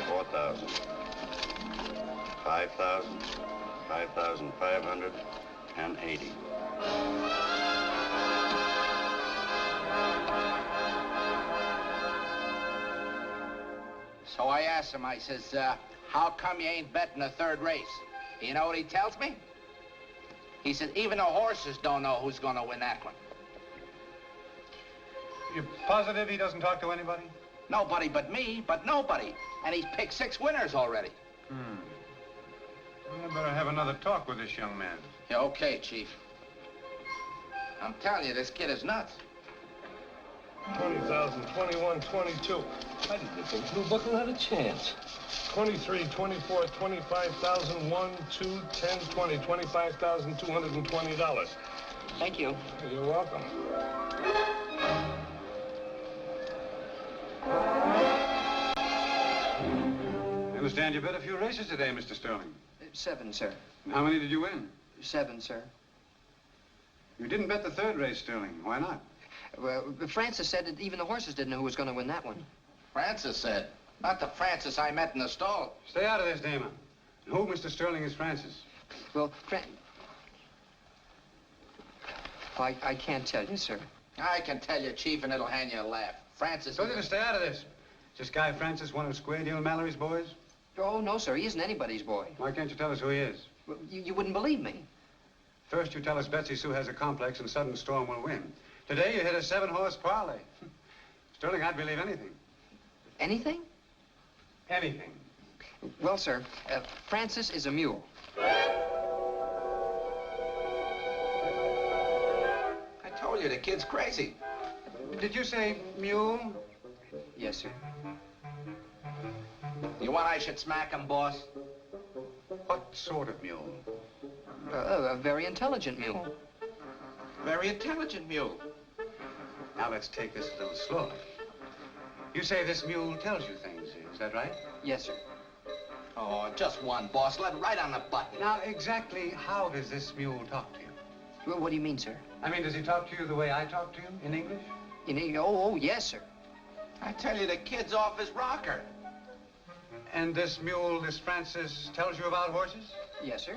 4,000. 5,000. 5,580. So I asked him, I says, how come you ain't betting the 3rd race? You know what he tells me? He said, even the horses don't know who's gonna win that one. You positive he doesn't talk to anybody? Nobody but me, but nobody. And he's picked 6 winners already. I better have another talk with this young man. Yeah, okay, Chief. I'm telling you, this kid is nuts. 20,000, 21, 22. I didn't think Blue Buckle had a chance. 23, 24, 25,000, 1, 2, 10, 20, $25,220. Thank you. You're welcome. I understand you bet a few races today, Mr. Sterling. 7, sir. How many did you win? 7, sir. You didn't bet the 3rd race, Sterling. Why not? Well, Francis said that even the horses didn't know who was gonna win that one. Francis said. Not the Francis I met in the stall. Stay out of this, Damon. Who, Mr. Sterling, is Francis? Well, I can't tell you, sir. I can tell you, Chief, and it'll hand you a laugh. Francis... Told you to stay out of this. Is this guy Francis one of Square Deal Mallory's boys? Oh, no, sir. He isn't anybody's boy. Why can't you tell us who he is? Well, you wouldn't believe me. First, you tell us Betsy Sue has a complex and Sudden Storm will win. Today, you hit a 7-horse parlay. Sterling, I'd believe anything. Anything? Anything. Well, sir, Francis is a mule. I told you, the kid's crazy. Did you say mule? Yes, sir. You want I should smack him, boss? What sort of mule? A very intelligent mule. Very intelligent mule. Now let's take this a little slow. You say this mule tells you things, is that right? Yes, sir. Oh, just one, boss. Let right on the button. Now, exactly how does this mule talk to you? Well, what do you mean, sir? I mean, does he talk to you the way I talk to you, in English? Oh, yes, sir. I tell you, the kid's off his rocker. And this mule, this Francis, tells you about horses? Yes, sir.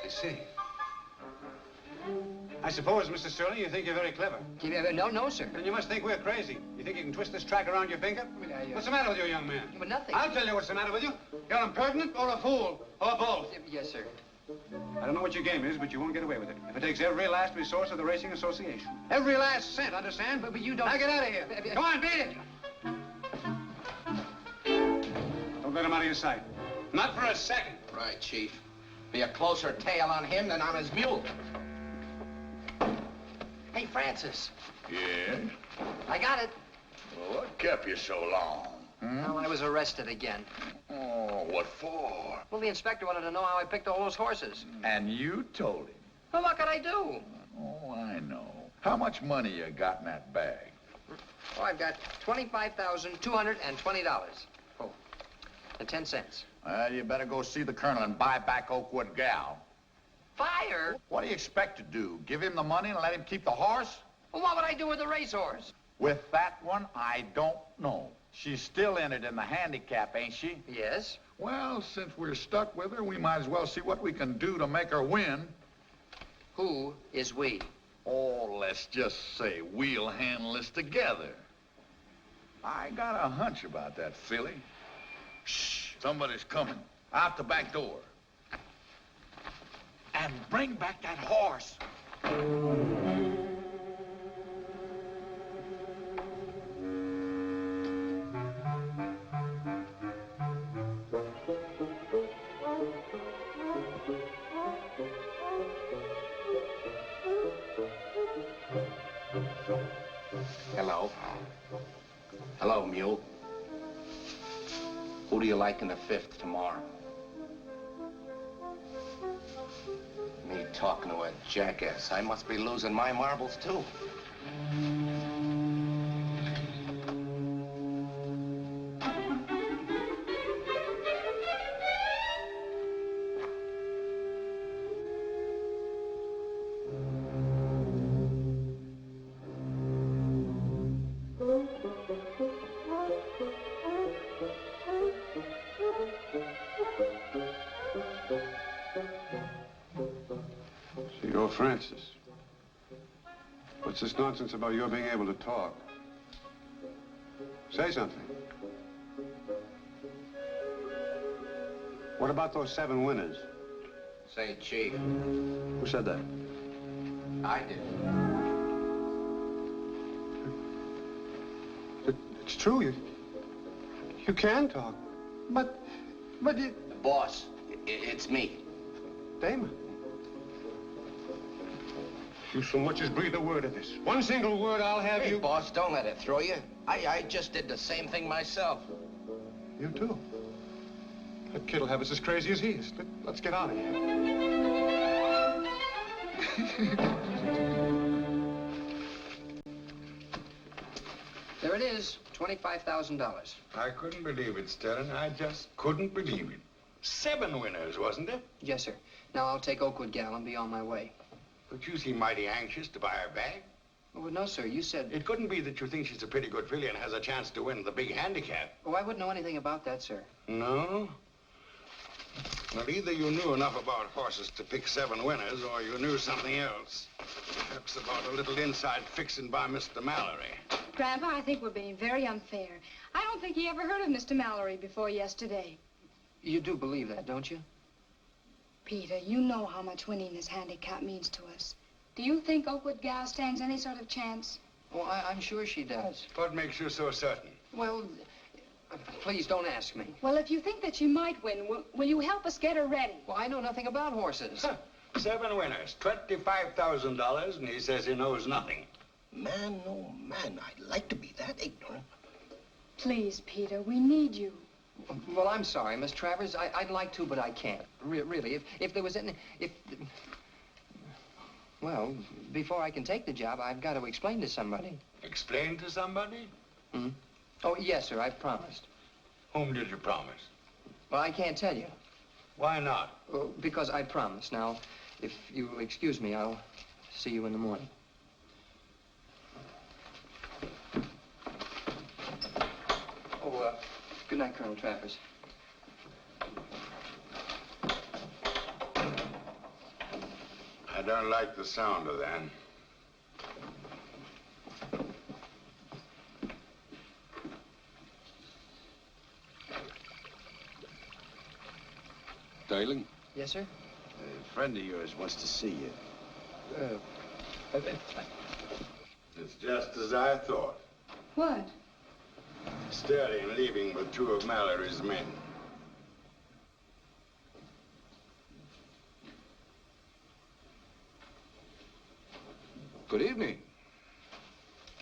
I see. I suppose, Mr. Sterling, you think you're very clever. No, sir. Then you must think we're crazy. You think you can twist this track around your finger? What's the matter with you, young man? But nothing. I'll tell you what's the matter with you. You're impertinent or a fool, or both. Yes, sir. I don't know what your game is, but you won't get away with it. If it takes every last resource of the Racing Association. Every last cent, understand? But you don't... Now get out of here. Come on, beat it. Don't let him out of your sight. Not for a second. Right, Chief. Be a closer tail on him than on his mule. Hey, Francis. Yeah? I got it. Well, what kept you so long? Well, I was arrested again. Oh, what for? Well, the inspector wanted to know how I picked all those horses. And you told him? Well, what could I do? Oh, I know. How much money you got in that bag? Oh, I've got $25,220. Oh, and 10 cents. Well, you better go see the colonel and buy back Oakwood Gal. Fire? What do you expect to do? Give him the money and let him keep the horse? Well, what would I do with the racehorse? With that one, I don't know. She's still in it in the handicap, ain't she? Yes. Well, since we're stuck with her, we might as well see what we can do to make her win. Who is we? Oh, let's just say we'll handle this together. I got a hunch about that filly. Shh, somebody's coming. Out the back door. And bring back that horse. Hello. Hello, mule. Who do you like in the fifth tomorrow? Me talking to a jackass. I must be losing my marbles, too. You're Francis. What's this nonsense about your being able to talk? Say something. What about those 7 winners? Say, Chief. Who said that? I did. It's true. You can talk. But you... Boss, it's me. Damon. You so much as breathe a word of this. One single word, I'll have Hey, you... boss, don't let it throw you. I just did the same thing myself. You too. That kid'll have us as crazy as he is. Let's get out of here. There it is, $25,000. I couldn't believe it, Sterling. I just couldn't believe it. 7 winners, wasn't it? Yes, sir. Now I'll take Oakwood Gal and be on my way. But you seem mighty anxious to buy her back. Oh, no, sir. You said... It couldn't be that you think she's a pretty good filly and has a chance to win the big handicap. Oh, I wouldn't know anything about that, sir. No? Well, either you knew enough about horses to pick 7 winners, or you knew something else. Perhaps about a little inside fixing by Mr. Mallory. Grandpa, I think we're being very unfair. I don't think he ever heard of Mr. Mallory before yesterday. You do believe that, don't you? Peter, you know how much winning this handicap means to us. Do you think Oakwood Gal stands any sort of chance? Oh, I'm sure she does. What makes you so certain? Well, please don't ask me. Well, if you think that she might win, will you help us get her ready? Well, I know nothing about horses. Huh. 7 winners, $25,000, and he says he knows nothing. Man, oh man, I'd like to be that ignorant. Please, Peter, we need you. Well, I'm sorry, Miss Travers. I'd like to, but I can't. Really, if there was any... Well, before I can take the job, I've got to explain to somebody. Explain to somebody? Hmm? Oh, yes, sir, I've promised. Whom did you promise? Well, I can't tell you. Why not? Well, because I promised. Now, if you'll excuse me, I'll see you in the morning. Oh, good night, Colonel Travers. I don't like the sound of that. Darling? Yes, sir? A friend of yours wants to see you. It's just as I thought. What? Sterling leaving with 2 of Mallory's men. Good evening.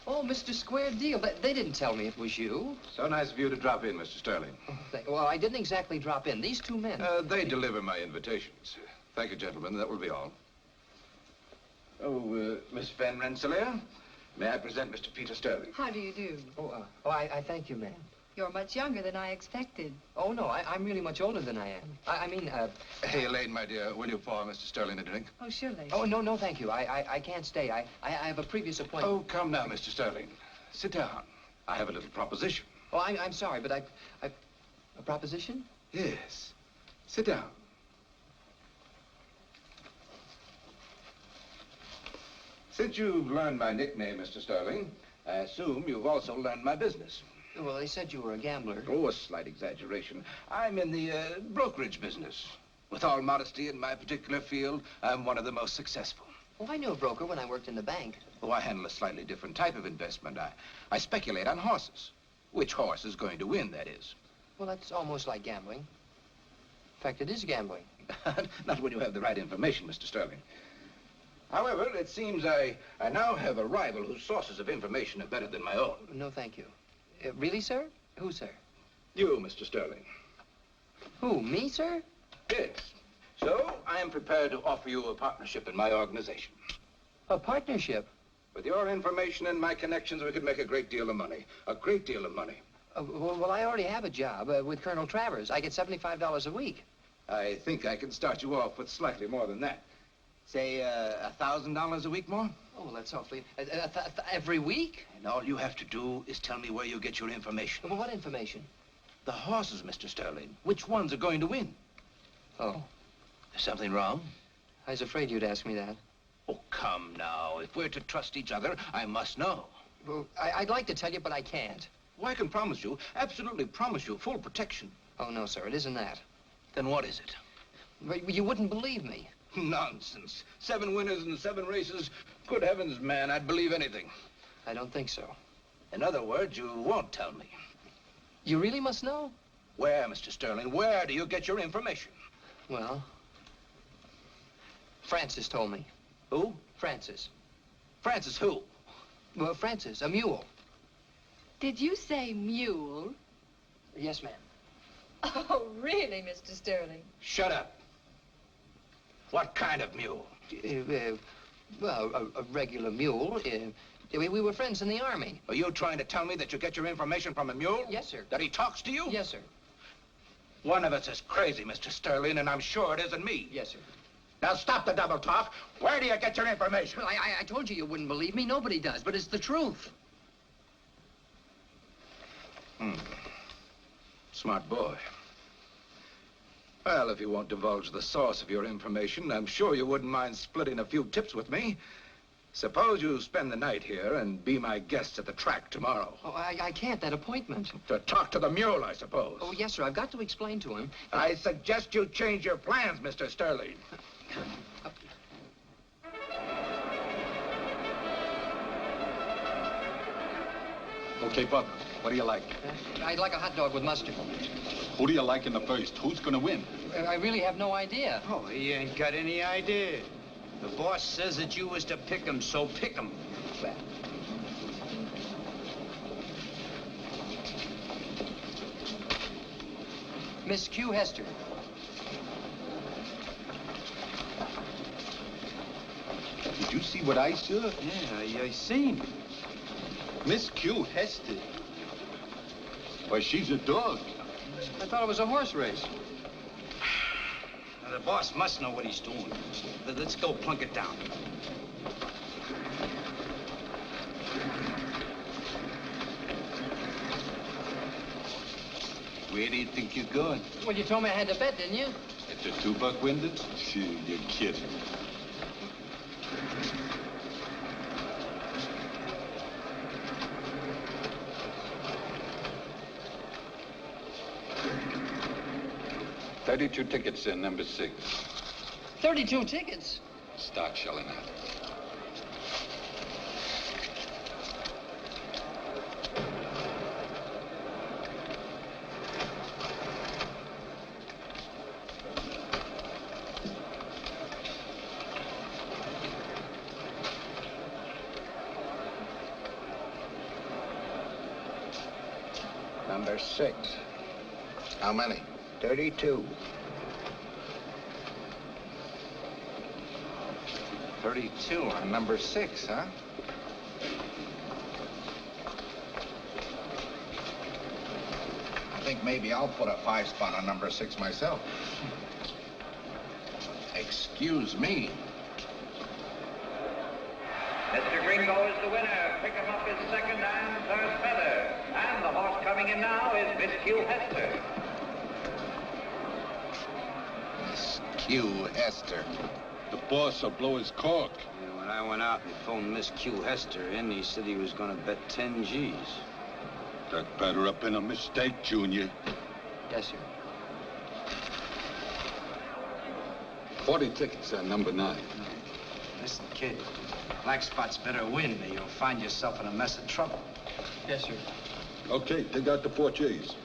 Oh, Mr. Square Deal. They didn't tell me it was you. So nice of you to drop in, Mr. Sterling. Well, I didn't exactly drop in. These 2 men. They deliver my invitations. Thank you, gentlemen. That will be all. Oh, Miss Van Rensselaer, may I present Mr. Peter Sterling? How do you do? I thank you, ma'am. You're much younger than I expected. Oh, no, I'm really much older than I am. I mean, Hey, Elaine, my dear, will you pour Mr. Sterling a drink? Oh, surely. Oh, no, thank you. I can't stay. I have a previous appointment. Oh, come now, Mr. Sterling. Sit down. I have a little proposition. Oh, I'm sorry, but a proposition? Yes. Sit down. Since you've learned my nickname, Mr. Sterling, I assume you've also learned my business. Well, they said you were a gambler. Oh, a slight exaggeration. I'm in the brokerage business. With all modesty, in my particular field, I'm one of the most successful. Oh, I knew a broker when I worked in the bank. Oh, I handle a slightly different type of investment. I speculate on horses. Which horse is going to win, that is. Well, that's almost like gambling. In fact, it is gambling. Not when you have the right information, Mr. Sterling. However, it seems I now have a rival whose sources of information are better than my own. No, thank you. Really, sir? Who, sir? You, Mr. Sterling. Who, me, sir? Yes. So, I am prepared to offer you a partnership in my organization. A partnership? With your information and my connections, we could make a great deal of money. A great deal of money. Well, I already have a job with Colonel Travers. I get $75 a week. I think I can start you off with slightly more than that. Say, $1,000 a week more? Oh, that's awfully... every week? And all you have to do is tell me where you get your information. Well, what information? The horses, Mr. Sterling. Which ones are going to win? Oh. There's something wrong? I was afraid you'd ask me that. Oh, come now. If we're to trust each other, I must know. Well, I'd like to tell you, but I can't. Well, I can promise you, absolutely promise you, full protection. Oh, no, sir, it isn't that. Then what is it? Well, you wouldn't believe me. Nonsense. 7 winners in 7 races. Good heavens, man, I'd believe anything. I don't think so. In other words, you won't tell me. You really must know? Where, Mr. Sterling, where do you get your information? Well, Francis told me. Who? Francis. Francis who? Well, Francis, a mule. Did you say mule? Yes, ma'am. Oh, really, Mr. Sterling? Shut up. What kind of mule? Well, a regular mule. We were friends in the Army. Are you trying to tell me that you get your information from a mule? Yes, sir. That he talks to you? Yes, sir. One of us is crazy, Mr. Sterling, and I'm sure it isn't me. Yes, sir. Now, stop the double talk. Where do you get your information? Well, I told you wouldn't believe me. Nobody does, but it's the truth. Smart boy. Well, if you won't divulge the source of your information, I'm sure you wouldn't mind splitting a few tips with me. Suppose you spend the night here and be my guest at the track tomorrow. Oh, I can't. That appointment. To talk to the mule, I suppose. Oh, yes, sir. I've got to explain to him. I suggest you change your plans, Mr. Sterling. Okay, Bud, what do you like? I'd like a hot dog with mustard. Who do you like in the first? Who's gonna win? I really have no idea. Oh, he ain't got any idea. The boss says that you was to pick him, so pick him. Miss Q. Hester. Did you see what I saw? Yeah, I seen. Miss Q. Hester. Why, she's a dog. I thought it was a horse race. Now, the boss must know what he's doing. Let's go plunk it down. Where do you think you're going? Well, you told me I had to bet, didn't you? At the $2 window? Gee, you're kidding. $32 tickets in number 6. 32 tickets? Start shelling out. Number 6. How many? 32. 32 on number 6, huh? I think maybe I'll put a 5 spot on number 6 myself. Excuse me. Mr. Gringo is the winner. Pick him up his second and third feather. And the horse coming in now is Miss Q. Hester. Miss Q. Hester. The boss will blow his cork. Yeah, when I went out and phoned Miss Q. Hester in, he said he was going to bet 10 G's. That better have been a mistake, Junior. Yes, sir. 40 tickets on number 9. Listen, kid, black spots better win, or you'll find yourself in a mess of trouble. Yes, sir. Okay, take out the 4 J's.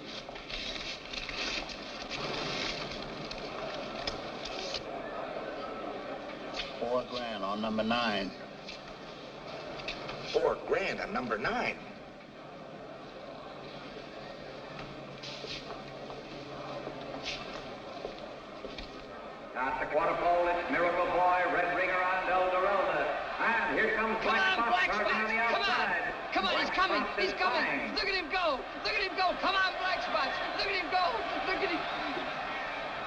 $4 on number 9. $4 on number 9. At the quarter pole, it's Miracle Boy, Red Ringer on Elderelda. And here comes Black Spot charging on the outside. Come on, he's coming. He's coming. Look at him go. Look at him go. Come on, Black Spots. Look at him go. Look at him.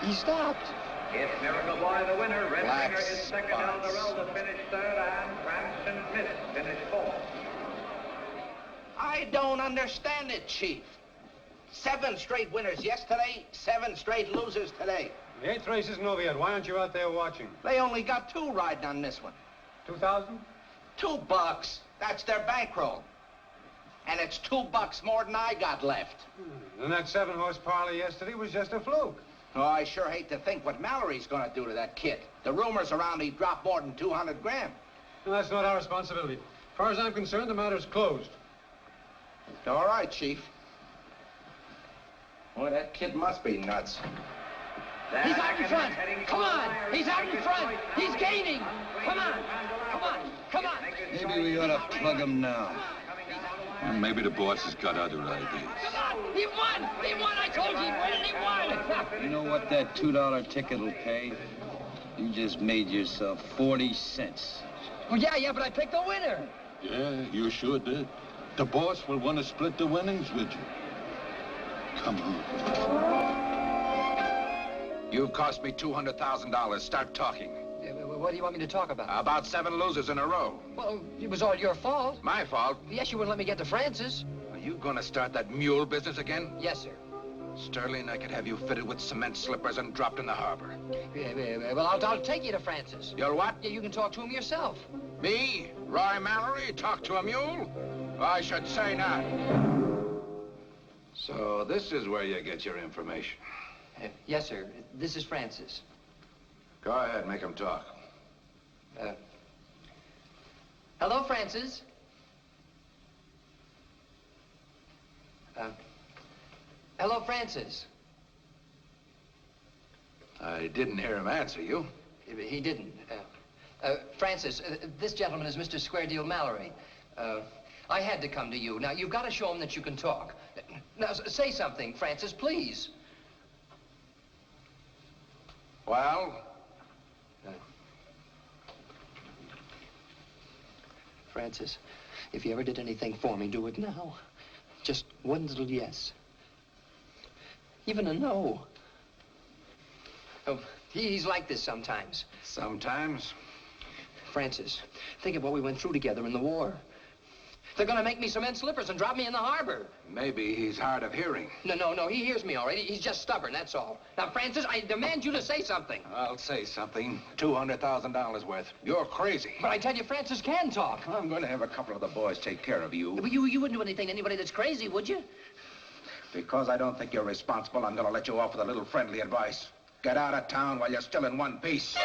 He stopped. It's Miracle Boy the winner. Red Black Ringer is second. Spots. Elderelda finished third. And Cranston Miss finished fourth. I don't understand it, Chief. 7 straight winners yesterday, 7 straight losers today. The 8th race isn't over yet. Why aren't you out there watching? They only got 2 riding on this one. 2,000? $2. That's their bankroll. And it's $2 more than I got left. And that 7-horse parlay yesterday was just a fluke. Oh, I sure hate to think what Mallory's gonna do to that kid. The rumors around he dropped more than 200 grand. And that's not our responsibility. As far as I'm concerned, the matter's closed. All right, Chief. Boy, that kid must be nuts. He's out in front. Come on. He's out in front. He's gaining. Come on. Come on. Come on. Maybe we ought to plug him now. Well, maybe the boss has got other ideas. Come on. He won. He won. I told you he won and he won. You know what that $2 ticket will pay? You just made yourself 40 cents. Well, yeah, but I picked the winner. Yeah, you sure did. The boss will want to split the winnings with you. Come on. You've cost me $200,000. Start talking. What do you want me to talk about? About 7 losers in a row. Well, it was all your fault. My fault? Yes, you wouldn't let me get to Francis. Are you going to start that mule business again? Yes, sir. Sterling, I could have you fitted with cement slippers and dropped in the harbor. Well, I'll take you to Francis. You'll what? Yeah, you can talk to him yourself. Me? Roy Mallory? Talk to a mule? I should say not. So this is where you get your information. Yes, sir. This is Francis. Go ahead, make him talk. Hello, Francis. Hello, Francis. I didn't hear him answer you. He didn't. Francis, this gentleman is Mr. Square Deal Mallory. I had to come to you. Now, you've got to show him that you can talk. Now, say something, Francis, please. Well? Francis, if you ever did anything for me, do it now. Just one little yes. Even a no. Oh, he's like this sometimes. Sometimes? Francis, think of what we went through together in the war. They're gonna make me cement slippers and drop me in the harbor. Maybe he's hard of hearing. No, he hears me all right. He's just stubborn, that's all. Now, Francis, I demand you to say something. I'll say something. $200,000 worth. You're crazy. But I tell you, Francis can talk. I'm going to have a couple of the boys take care of you. But you wouldn't do anything to anybody that's crazy, would you? Because I don't think you're responsible, I'm going to let you off with a little friendly advice. Get out of town while you're still in one piece.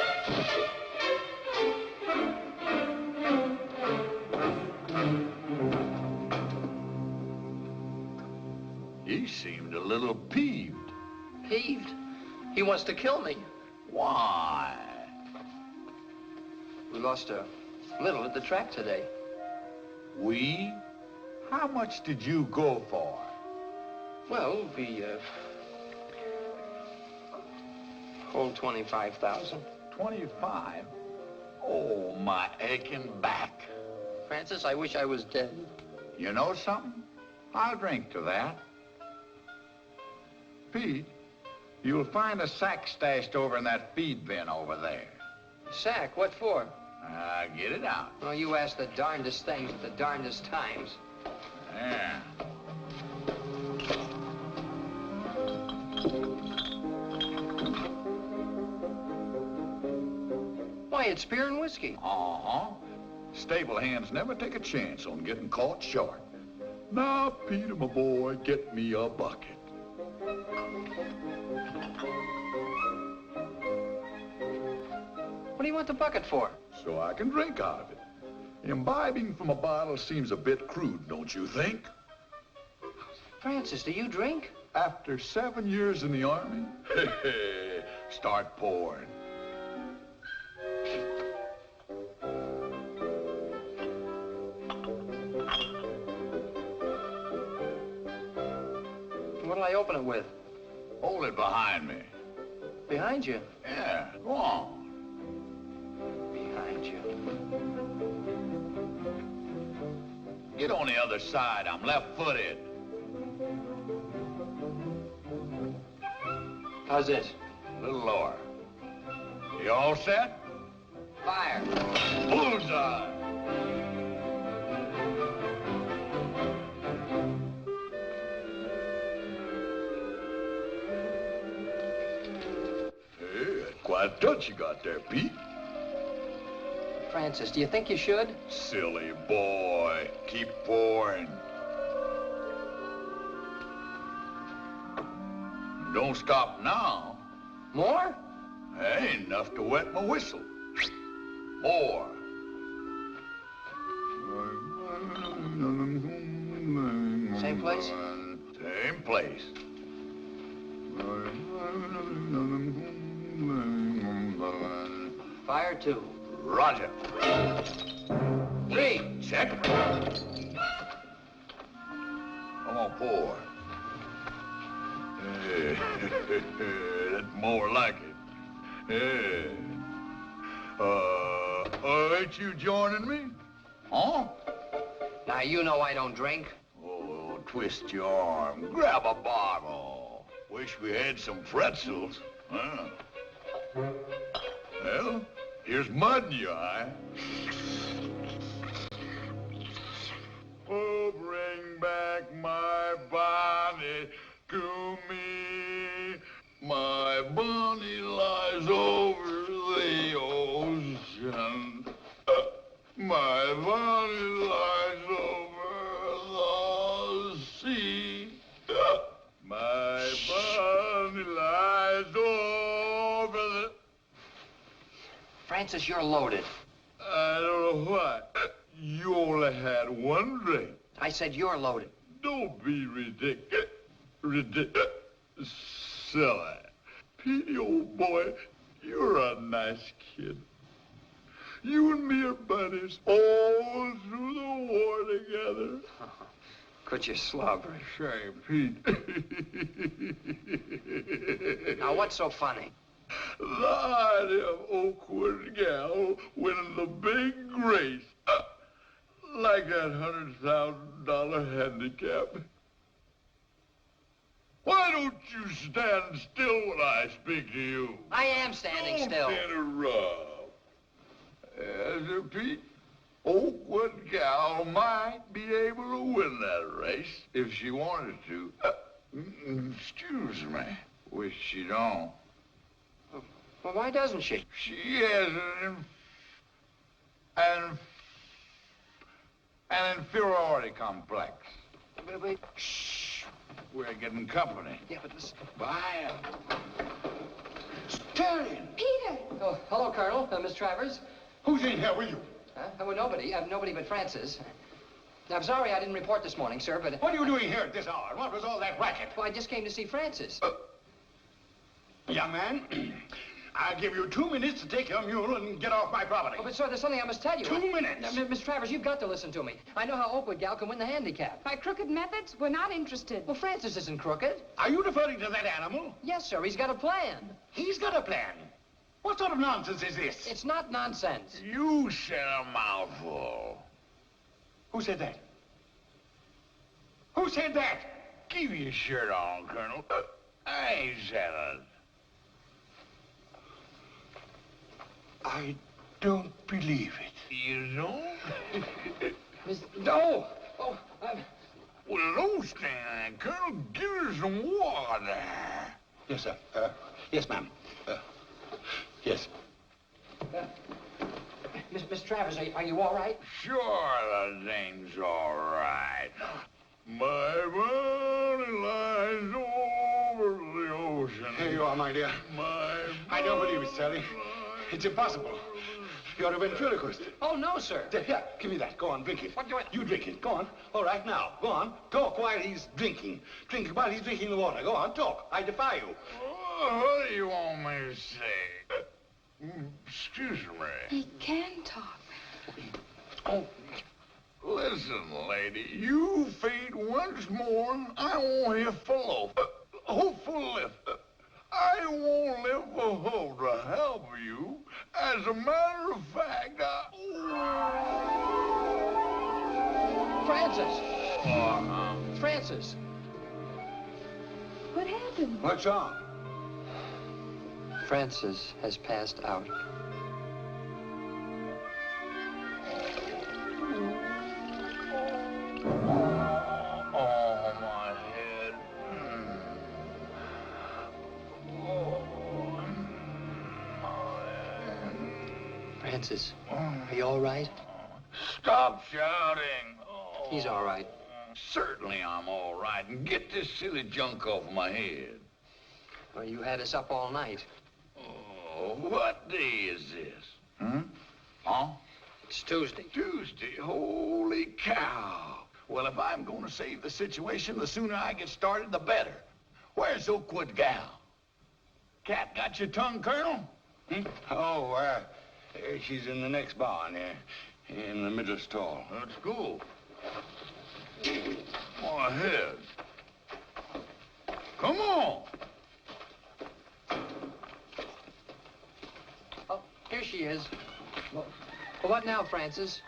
He seemed a little peeved. Peeved? He wants to kill me. Why? We lost a little at the track today. We? How much did you go for? Well, we, hold 25,000. 25? Oh, my aching back. Francis, I wish I was dead. You know something? I'll drink to that. Pete, you'll find a sack stashed over in that feed bin over there. Sack? What for? Get it out. Well, you ask the darndest things at the darndest times. Yeah. Why, it's beer and whiskey. Uh-huh. Stable hands never take a chance on getting caught short. Now, Peter, my boy, get me a bucket. What do you want the bucket for? So I can drink out of it. Imbibing from a bottle seems a bit crude, don't you think? Francis, do you drink? After 7 years in the Army, start pouring. What'll I open it with? Hold it behind me. Behind you? Yeah, go on. Behind you. Get on the other side. I'm left-footed. How's this? A little lower. You all set? Fire. Bullseye. Hey, that's quite a touch you got there, Pete. Francis, do you think you should? Silly boy. Keep pouring. Don't stop now. More? Ain't enough to wet my whistle. More. Same place? Same place. Fire 2. Roger. 3. Check. Come on, pour. That's more like it. Ain't you joining me? Huh? Now, you know I don't drink. Oh, twist your arm. Grab a bottle. Wish we had some pretzels. Huh? Well, here's mud in your eye. Oh, bring back my Bonnie to me. My Bonnie lies over the ocean. My Bonnie lies over the sea. My Bonnie lies over the... Francis, you're loaded. I don't know why. You only had one drink. I said you're loaded. Don't be ridiculous. Silly. Petey, old boy, you're a nice kid. You and me are buddies all through the war together. Quit your slobber. Say, Pete. Now, what's so funny? The idea of Oakwood gal winning the big race. Like that $100,000 handicap. Why don't you stand still when I speak to you? I am standing still. Don't interrupt. As Pete, Oakwood gal might be able to win that race if she wanted to. Excuse me. Wish she don't. Well, why doesn't she? She has an inferiority complex. Wait. Shh. We're getting company. Yeah, but listen. Bye. Sterling. Peter! Oh, hello, Colonel. Miss Travers. Who's in here with you? Well, nobody. Nobody but Francis. I'm sorry I didn't report this morning, sir, but... What are you doing here at this hour? What was all that racket? Well, I just came to see Francis. Young man, I'll give you 2 minutes to take your mule and get off my property. Oh, but, sir, there's something I must tell you. 2 minutes. Miss Travers, you've got to listen to me. I know how Oakwood gal can win the handicap. By crooked methods, we're not interested. Well, Francis isn't crooked. Are you referring to that animal? Yes, sir. He's got a plan. He's got a plan. What sort of nonsense is this? It's not nonsense. You said a mouthful. Who said that? Who said that? Keep your shirt on, Colonel. I ain't said it. I don't believe it. You don't? No! Oh, Well, don't stand there, Colonel. Give her some water. Yes, sir. Yes, ma'am. Yes. Miss Travers, are you all right? Sure, the dame's all right. My money lies over the ocean. Here you are, my dear. I don't believe it, Sally. It's impossible. You're a ventriloquist. Oh, no, sir. Here, give me that. Go on, drink it. What do I... You drink it. Go on. All right, now. Go on. Talk while he's drinking. Drink while he's drinking the water. Go on, talk. I defy you. What do you want me to say? Excuse me. He can talk. Oh, listen, lady. You feed once more, I won't hear full hopeful lift. I won't live for hope to help you. As a matter of fact, Francis! Francis! What happened? What's wrong? Francis has passed out. oh, my head. Francis, are you all right? Stop shouting. He's all right. Certainly I'm all right. And get this silly junk off my head. Well, you had us up all night. Oh, what day is this? Huh? It's Tuesday. Tuesday? Holy cow. Well, if I'm going to save the situation, the sooner I get started, the better. Where's Oakwood gal? Cat got your tongue, Colonel? Oh, she's in the next barn there, in the middle stall. That's cool. My head. Come on. Oh, here she is. Well, what now, Francis?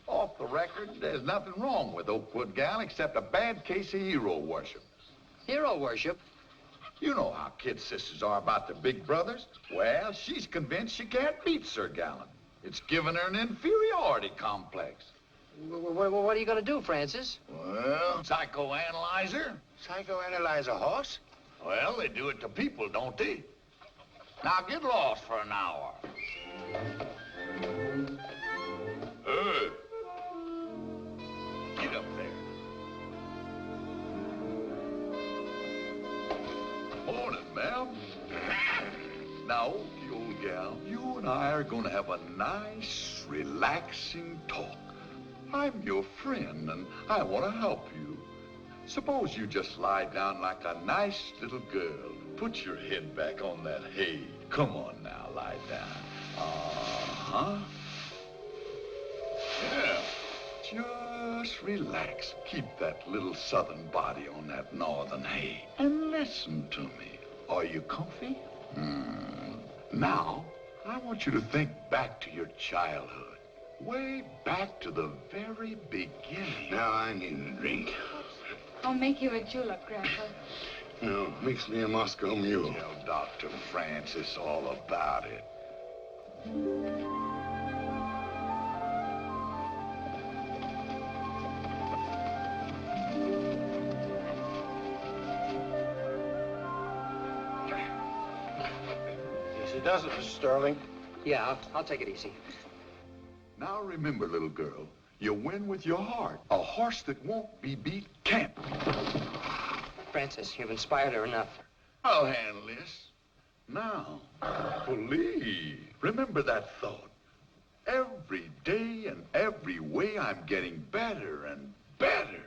Off the record, there's nothing wrong with Oakwood gal except a bad case of hero worship. Hero worship? You know how kid sisters are about their big brothers. Well, she's convinced she can't beat Sir Gallant. It's given her an inferiority complex. What are you going to do, Francis? Well, psychoanalyze her. Psychoanalyze a horse? Well, they do it to people, don't they? Now get lost for an hour. Hey. Get up there. Morning, ma'am. Now, Okie, old gal, you and I are going to have a nice, relaxing talk. I'm your friend, and I want to help you. Suppose you just lie down like a nice little girl. Put your head back on that hay. Come on now, lie down. Uh-huh. Yeah. Just relax. Keep that little southern body on that northern hay. And listen to me. Are you comfy? Now, I want you to think back to your childhood. Way back to the very beginning. Now I need a drink. I'll make you a julep, Grandpa. No, mix me a Moscow Mule. Tell Dr. Francis all about it. Easy does it, Mr. Sterling. Yeah, I'll take it easy. Now remember, little girl, you win with your heart. A horse that won't be beat can't. Francis, you've inspired her enough. I'll handle this. Now, believe. Remember that thought. Every day and every way I'm getting better and better.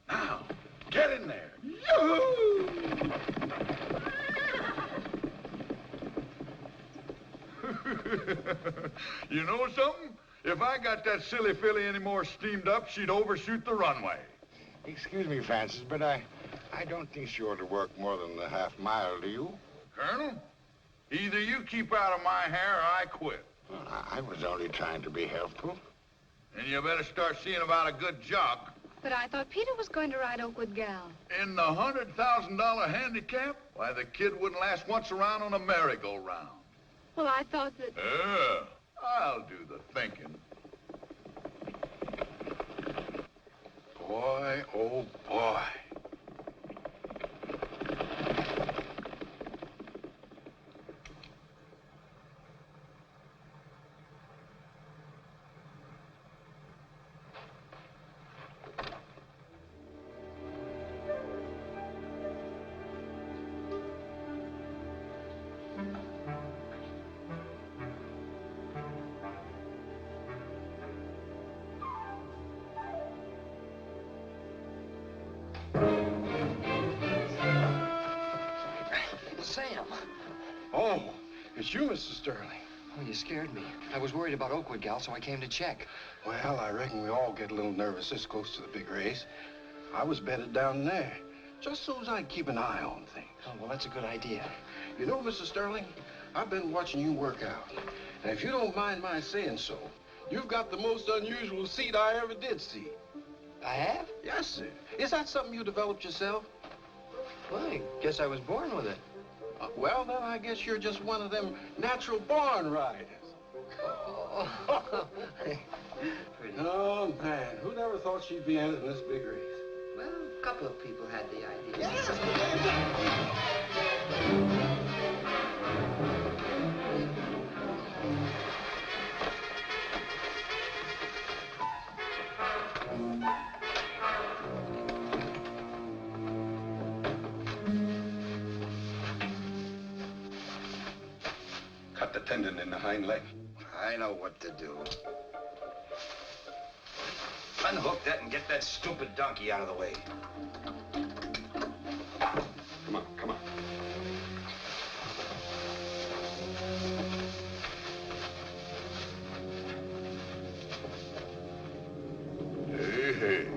Now, get in there. Yoo-hoo! You know something? If I got that silly filly any more steamed up, she'd overshoot the runway. Excuse me, Francis, but I don't think she ought to work more than the half mile, do you? Colonel, either you keep out of my hair or I quit. Well, I was only trying to be helpful. And you better start seeing about a good jock. But I thought Peter was going to ride Oakwood Gal. In the $100,000 handicap? Why, the kid wouldn't last once around on a merry-go-round. Well, I thought that... I'll do the thinking. Boy, oh boy. Sam. Oh, it's you, Mr. Sterling. Oh, you scared me. I was worried about Oakwood Gal, so I came to check. Well, I reckon we all get a little nervous this close to the big race. I was bedded down there, just so as I'd keep an eye on things. Oh, well, that's a good idea. You know, Mr. Sterling, I've been watching you work out. And if you don't mind my saying so, you've got the most unusual seat I ever did see. I have? Yes, sir. Is that something you developed yourself? Well, I guess I was born with it. Well, then I guess you're just one of them natural-born riders. Oh, man, who never thought she'd be entering this big race? Well, a couple of people had the idea. Cut the tendon in the hind leg. I know what to do. Unhook that and get that stupid donkey out of the way. Come on, come on. Hey, hey.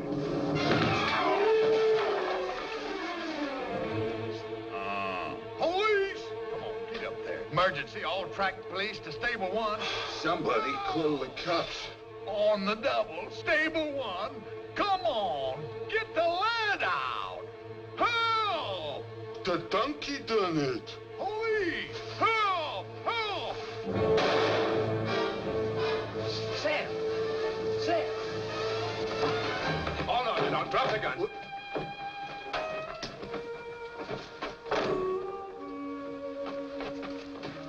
Police! Come on, get up there. Emergency, all track police to stable 1. Somebody call the cops. On the double, stable 1. Come on, get the lad out. Help! The donkey done it. Police! Help! Help! Sam! Sam! Hold on, you don't drop the gun.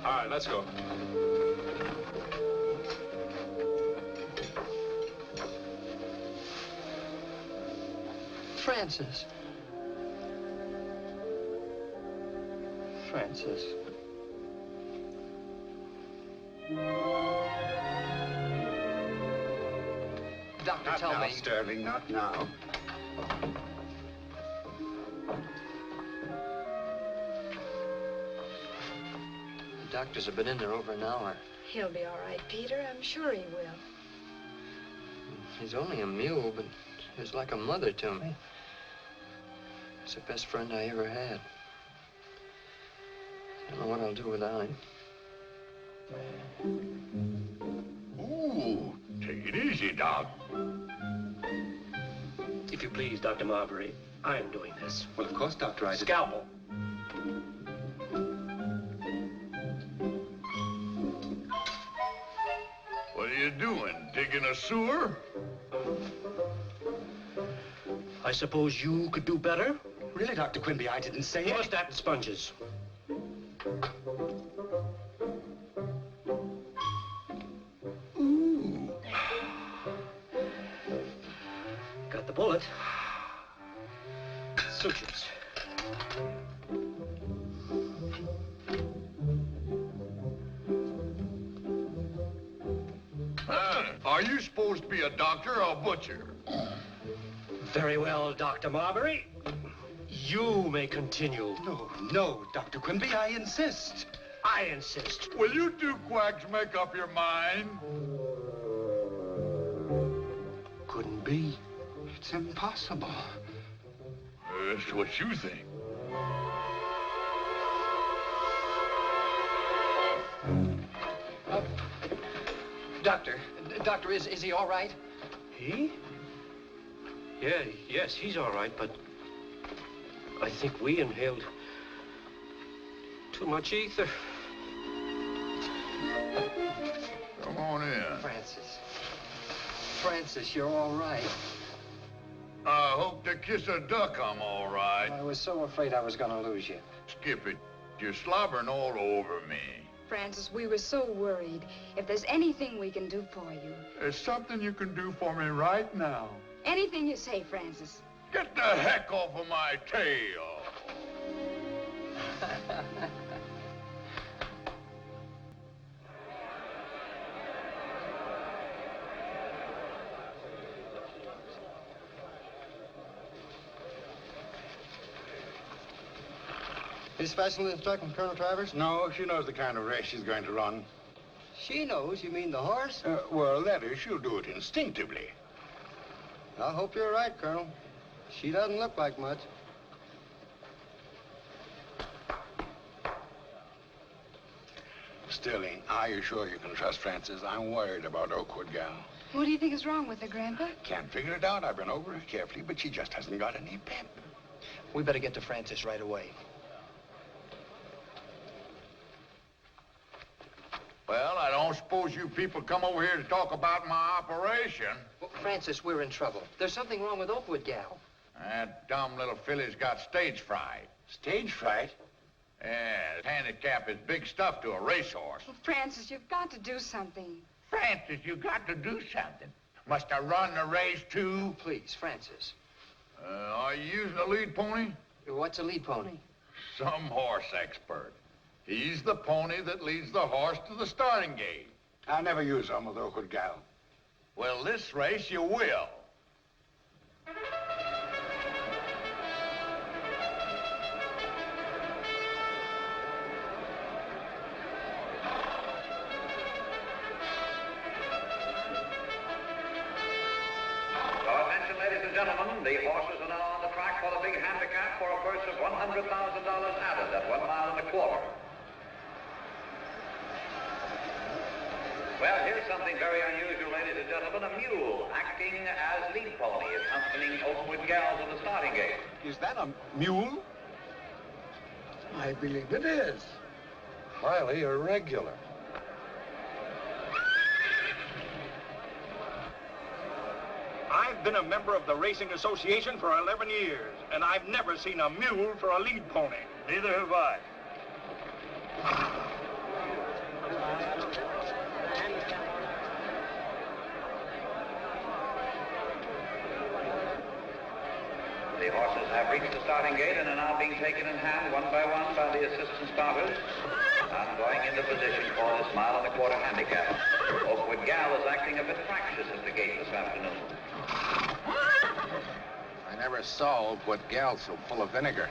All right, let's go. Francis. Francis. Doctor, Not tell now, me. Sterling, not now. The doctors have been in there over an hour. He'll be all right, Peter. I'm sure he will. He's only a mule, but he's like a mother to me. He's the best friend I ever had. I don't know what I'll do without him. Ooh, take it easy, Doc. If you please, Dr. Marbury, I am doing this. Well, of course, Doctor, I did. Scalpel. What are you doing? Digging a sewer? I suppose you could do better? Really, Dr. Quimby, I didn't say it. What's that and sponges? Ooh. Got the bullet. Sutures. Are you supposed to be a doctor or a butcher? Very well, Dr. Marbury. You may continue. No, Dr. Quimby, I insist. I insist. Will you two quacks make up your mind? Couldn't be. It's impossible. That's what you think. Doctor, is he all right? He? Yeah, yes, he's all right, but I think we inhaled too much ether. Come on in. Francis, you're all right. I hope to kiss a duck I'm all right. I was so afraid I was going to lose you. Skip it. You're slobbering all over me. Francis, we were so worried. If there's anything we can do for you. There's something you can do for me right now. Anything you say, Francis. Get the heck off of my tail. Any special instruction, Colonel Travers? No, she knows the kind of race she's going to run. She knows. You mean the horse? Well, that is, she'll do it instinctively. I hope you're right, Colonel. She doesn't look like much. Sterling, are you sure you can trust Francis? I'm worried about Oakwood Gal. What do you think is wrong with her, Grandpa? Can't figure it out. I've been over her carefully, but she just hasn't got any pep. We better get to Francis right away. Well, I don't suppose you people come over here to talk about my operation. Well, Francis, we're in trouble. There's something wrong with Oakwood Gal. That dumb little filly's got stage fright. Stage fright? Yeah, handicap is big stuff to a racehorse. Well, Francis, you've got to do something. Francis, you got to do something. Must I run the race, too? Please, Francis. Are you using a lead pony? What's a lead pony? Some horse expert. He's the pony that leads the horse to the starting gate. I never use them with Oakwood Gal. Well, this race you will. Gentlemen, the horses are now on the track for the big handicap for a purse of $100,000 added at 1 mile and a quarter. Well, here's something very unusual, ladies and gentlemen. A mule acting as lead pony, accompanying Oakwood Gal to the starting gate. Is that a mule? I believe it is. Highly irregular. I've been a member of the Racing Association for 11 years, and I've never seen a mule for a lead pony. Neither have I. The horses have reached the starting gate and are now being taken in hand one by one by the assistant starters. I'm going into position for this mile and a quarter handicap. Oakwood Gal is acting a bit fractious at the gate this afternoon. I never saw Oakwood Gal so full of vinegar.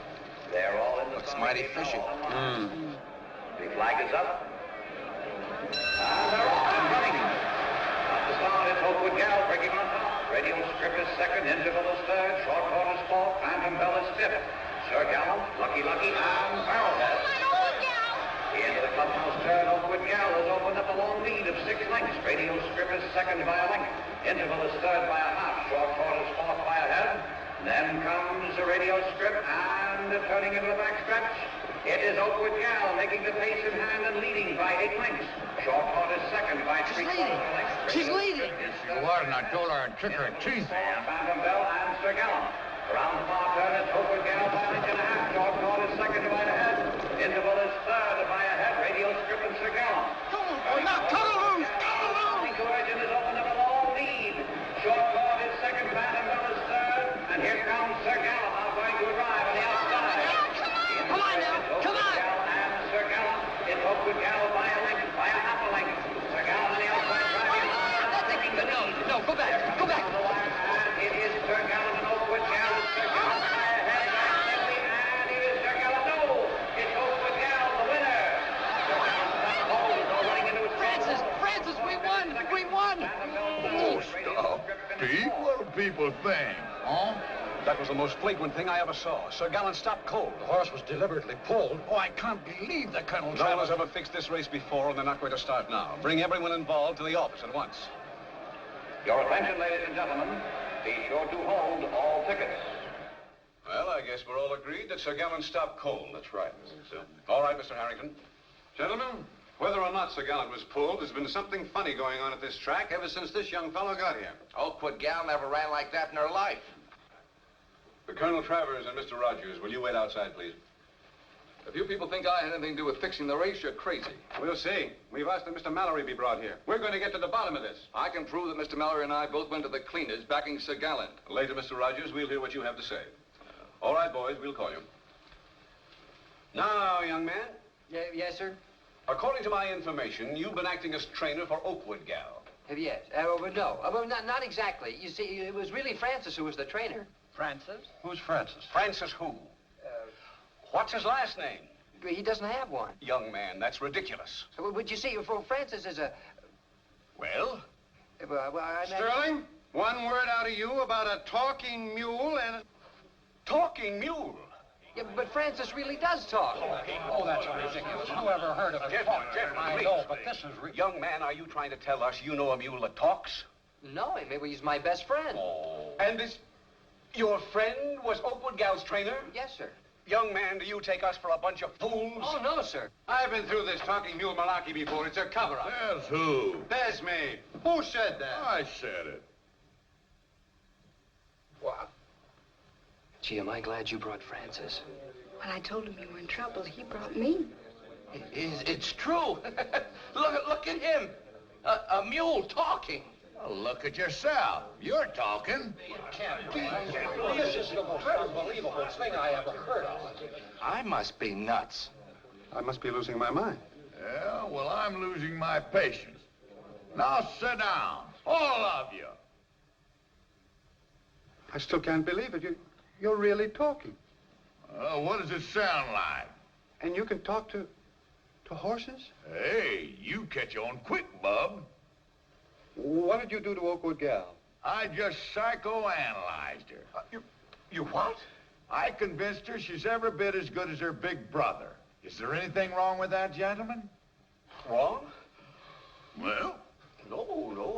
They're all in the Looks mighty fishy. The flag is up. And they're off and running. At the start, it's Oakwood Gal breaking on top. Radial Strip is second, Interval is third, Short Court is fourth, Phantom Bell is fifth. Sir Gallant, Lucky Lucky, and Barrelhead. Into the clubhouse turn, Oakwood Gal is over lengths. Radial strip is second by a length. Interval is third by a half. Short cord is fourth by a head. Then comes the radial strip and turning into the backstretch. It is Oakwood Gal making the pace in hand and leading by 8 lengths. Short cord is second by 3/4 lengths. She's leading. Yes, you are, and I told her I'd trick her teeth, man. Phantom Bell and Sir Gallant. Around the far turn is Oakwood Gal by an inch and a half. Short cord is second by a head. Interval is third by a head. Radial strip and Sir Gallant. Oh, now cut her loose! Cut her loose! Courage has opened up a long lead. Short cord is second. Phantom Bell is third. And here comes Sir Gallant now going to arrive on the outside. Come on now! Come on! And Sir Gallant is Oakwood Gal by a length, by a half a length. Sir Gallant on the outside driving hard, taking the lead. No, go back! Go back! And it is Sir Gallant and Oakwood Gal. Sir Gallant by a head, and it is Sir Gallant. No! It's Oakwood Gal, the winner. Sir Gallant stopped cold, running into his Francis, we won! We won! Oh, stop. Pete, what do people think? Huh? That was the most flagrant thing I ever saw. Sir Gallant stopped cold. The horse was deliberately pulled. Oh, I can't believe the Colonel No one has ever fixed this race before, and they're not going to start now. Bring everyone involved to the office at once. Your attention, ladies and gentlemen. Be sure to hold all tickets. Well, I guess we're all agreed that Sir Gallant stopped cold. That's right. All right, Mr. Harrington. Gentlemen, whether or not Sir Gallant was pulled, there's been something funny going on at this track ever since this young fellow got here. Oakwood Gal never ran like that in her life. Colonel Travers and Mr. Rogers, will you wait outside, please? If you people think I had anything to do with fixing the race, you're crazy. We'll see. We've asked that Mr. Mallory be brought here. We're going to get to the bottom of this. I can prove that Mr. Mallory and I both went to the cleaners backing Sir Gallant. Later, Mr. Rogers, we'll hear what you have to say. All right, boys, we'll call you. Now, young man. Yes, sir? According to my information, you've been acting as trainer for Oakwood Gal. Yes. But no. Well, not exactly. You see, it was really Francis who was the trainer. Francis? Who's Francis? Francis who? What's his last name? He doesn't have one. Young man, that's ridiculous. But you see, Francis is a... Well? I Sterling, one word out of you about a talking mule and a... Talking mule? Yeah, but Francis really does talk. Oh, that's ridiculous. Who ever heard of it? I know, but this is... Young man, are you trying to tell us you know a mule that talks? No, maybe he's my best friend. Oh. And this... Your friend was Oakwood Gal's trainer? Yes, sir. Young man, do you take us for a bunch of fools? Oh, no, sir. I've been through this talking mule malarkey before. It's a cover-up. There's who? There's me. Who said that? I said it. What? Gee, am I glad you brought Francis. When I told him you were in trouble, he brought me. It's true. look at him. A mule talking. Well, look at yourself. You're talking. This is the most unbelievable thing I ever heard of. I must be nuts. I must be losing my mind. Yeah, well, I'm losing my patience. Now sit down, all of you. I still can't believe it. You're really talking. What does it sound like? And you can talk to horses? Hey, you catch on quick, bub. What did you do to Oakwood Gal? I just psychoanalyzed her. You what? I convinced her she's every bit as good as her big brother. Is there anything wrong with that, gentlemen? Wrong? Well? No,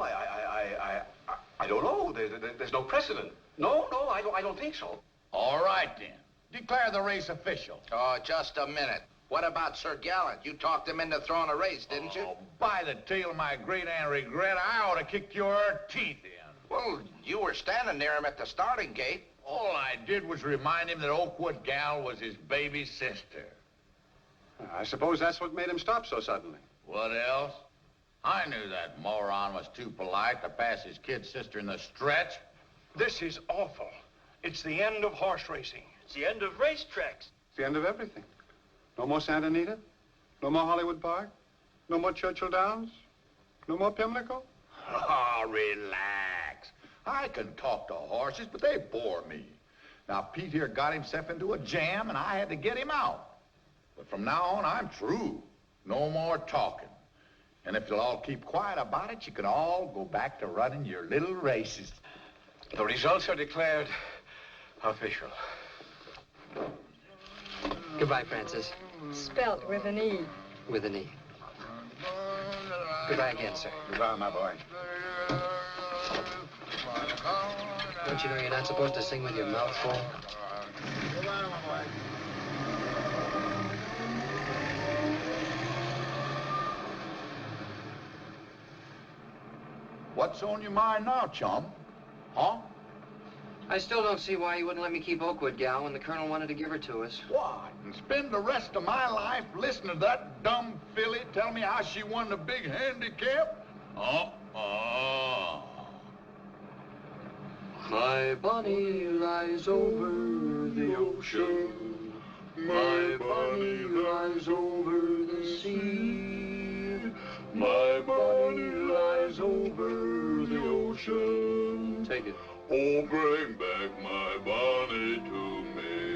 I don't know. There's no precedent. No, I don't think so. All right, then. Declare the race official. Oh, just a minute. What about Sir Gallant? You talked him into throwing a race, didn't you? Oh, by the tail of my great aunt Regret, I ought to kick your teeth in. Well, you were standing near him at the starting gate. All I did was remind him that Oakwood Gal was his baby sister. I suppose that's what made him stop so suddenly. What else? I knew that moron was too polite to pass his kid sister in the stretch. This is awful. It's the end of horse racing. It's the end of racetracks. It's the end of everything. No more Santa Anita? No more Hollywood Park? No more Churchill Downs? No more Pimlico? Oh, relax. I can talk to horses, but they bore me. Now, Pete here got himself into a jam, and I had to get him out. But from now on, I'm through. No more talking. And if you'll all keep quiet about it, you can all go back to running your little races. The results are declared official. Goodbye, Francis. Spelt with an E. With an E. Goodbye again, sir. Goodbye, my boy. Don't you know you're not supposed to sing with your mouth full? Goodbye, my boy. What's on your mind now, chum? Huh? I still don't see why you wouldn't let me keep Oakwood gal when the Colonel wanted to give her to us. What? And spend the rest of my life listening to that dumb filly tell me how she won the big handicap? My Bonnie lies over the ocean. My Bonnie lies over the sea. My Bonnie lies over the ocean. Take it. Oh, bring back my Bonnie to me.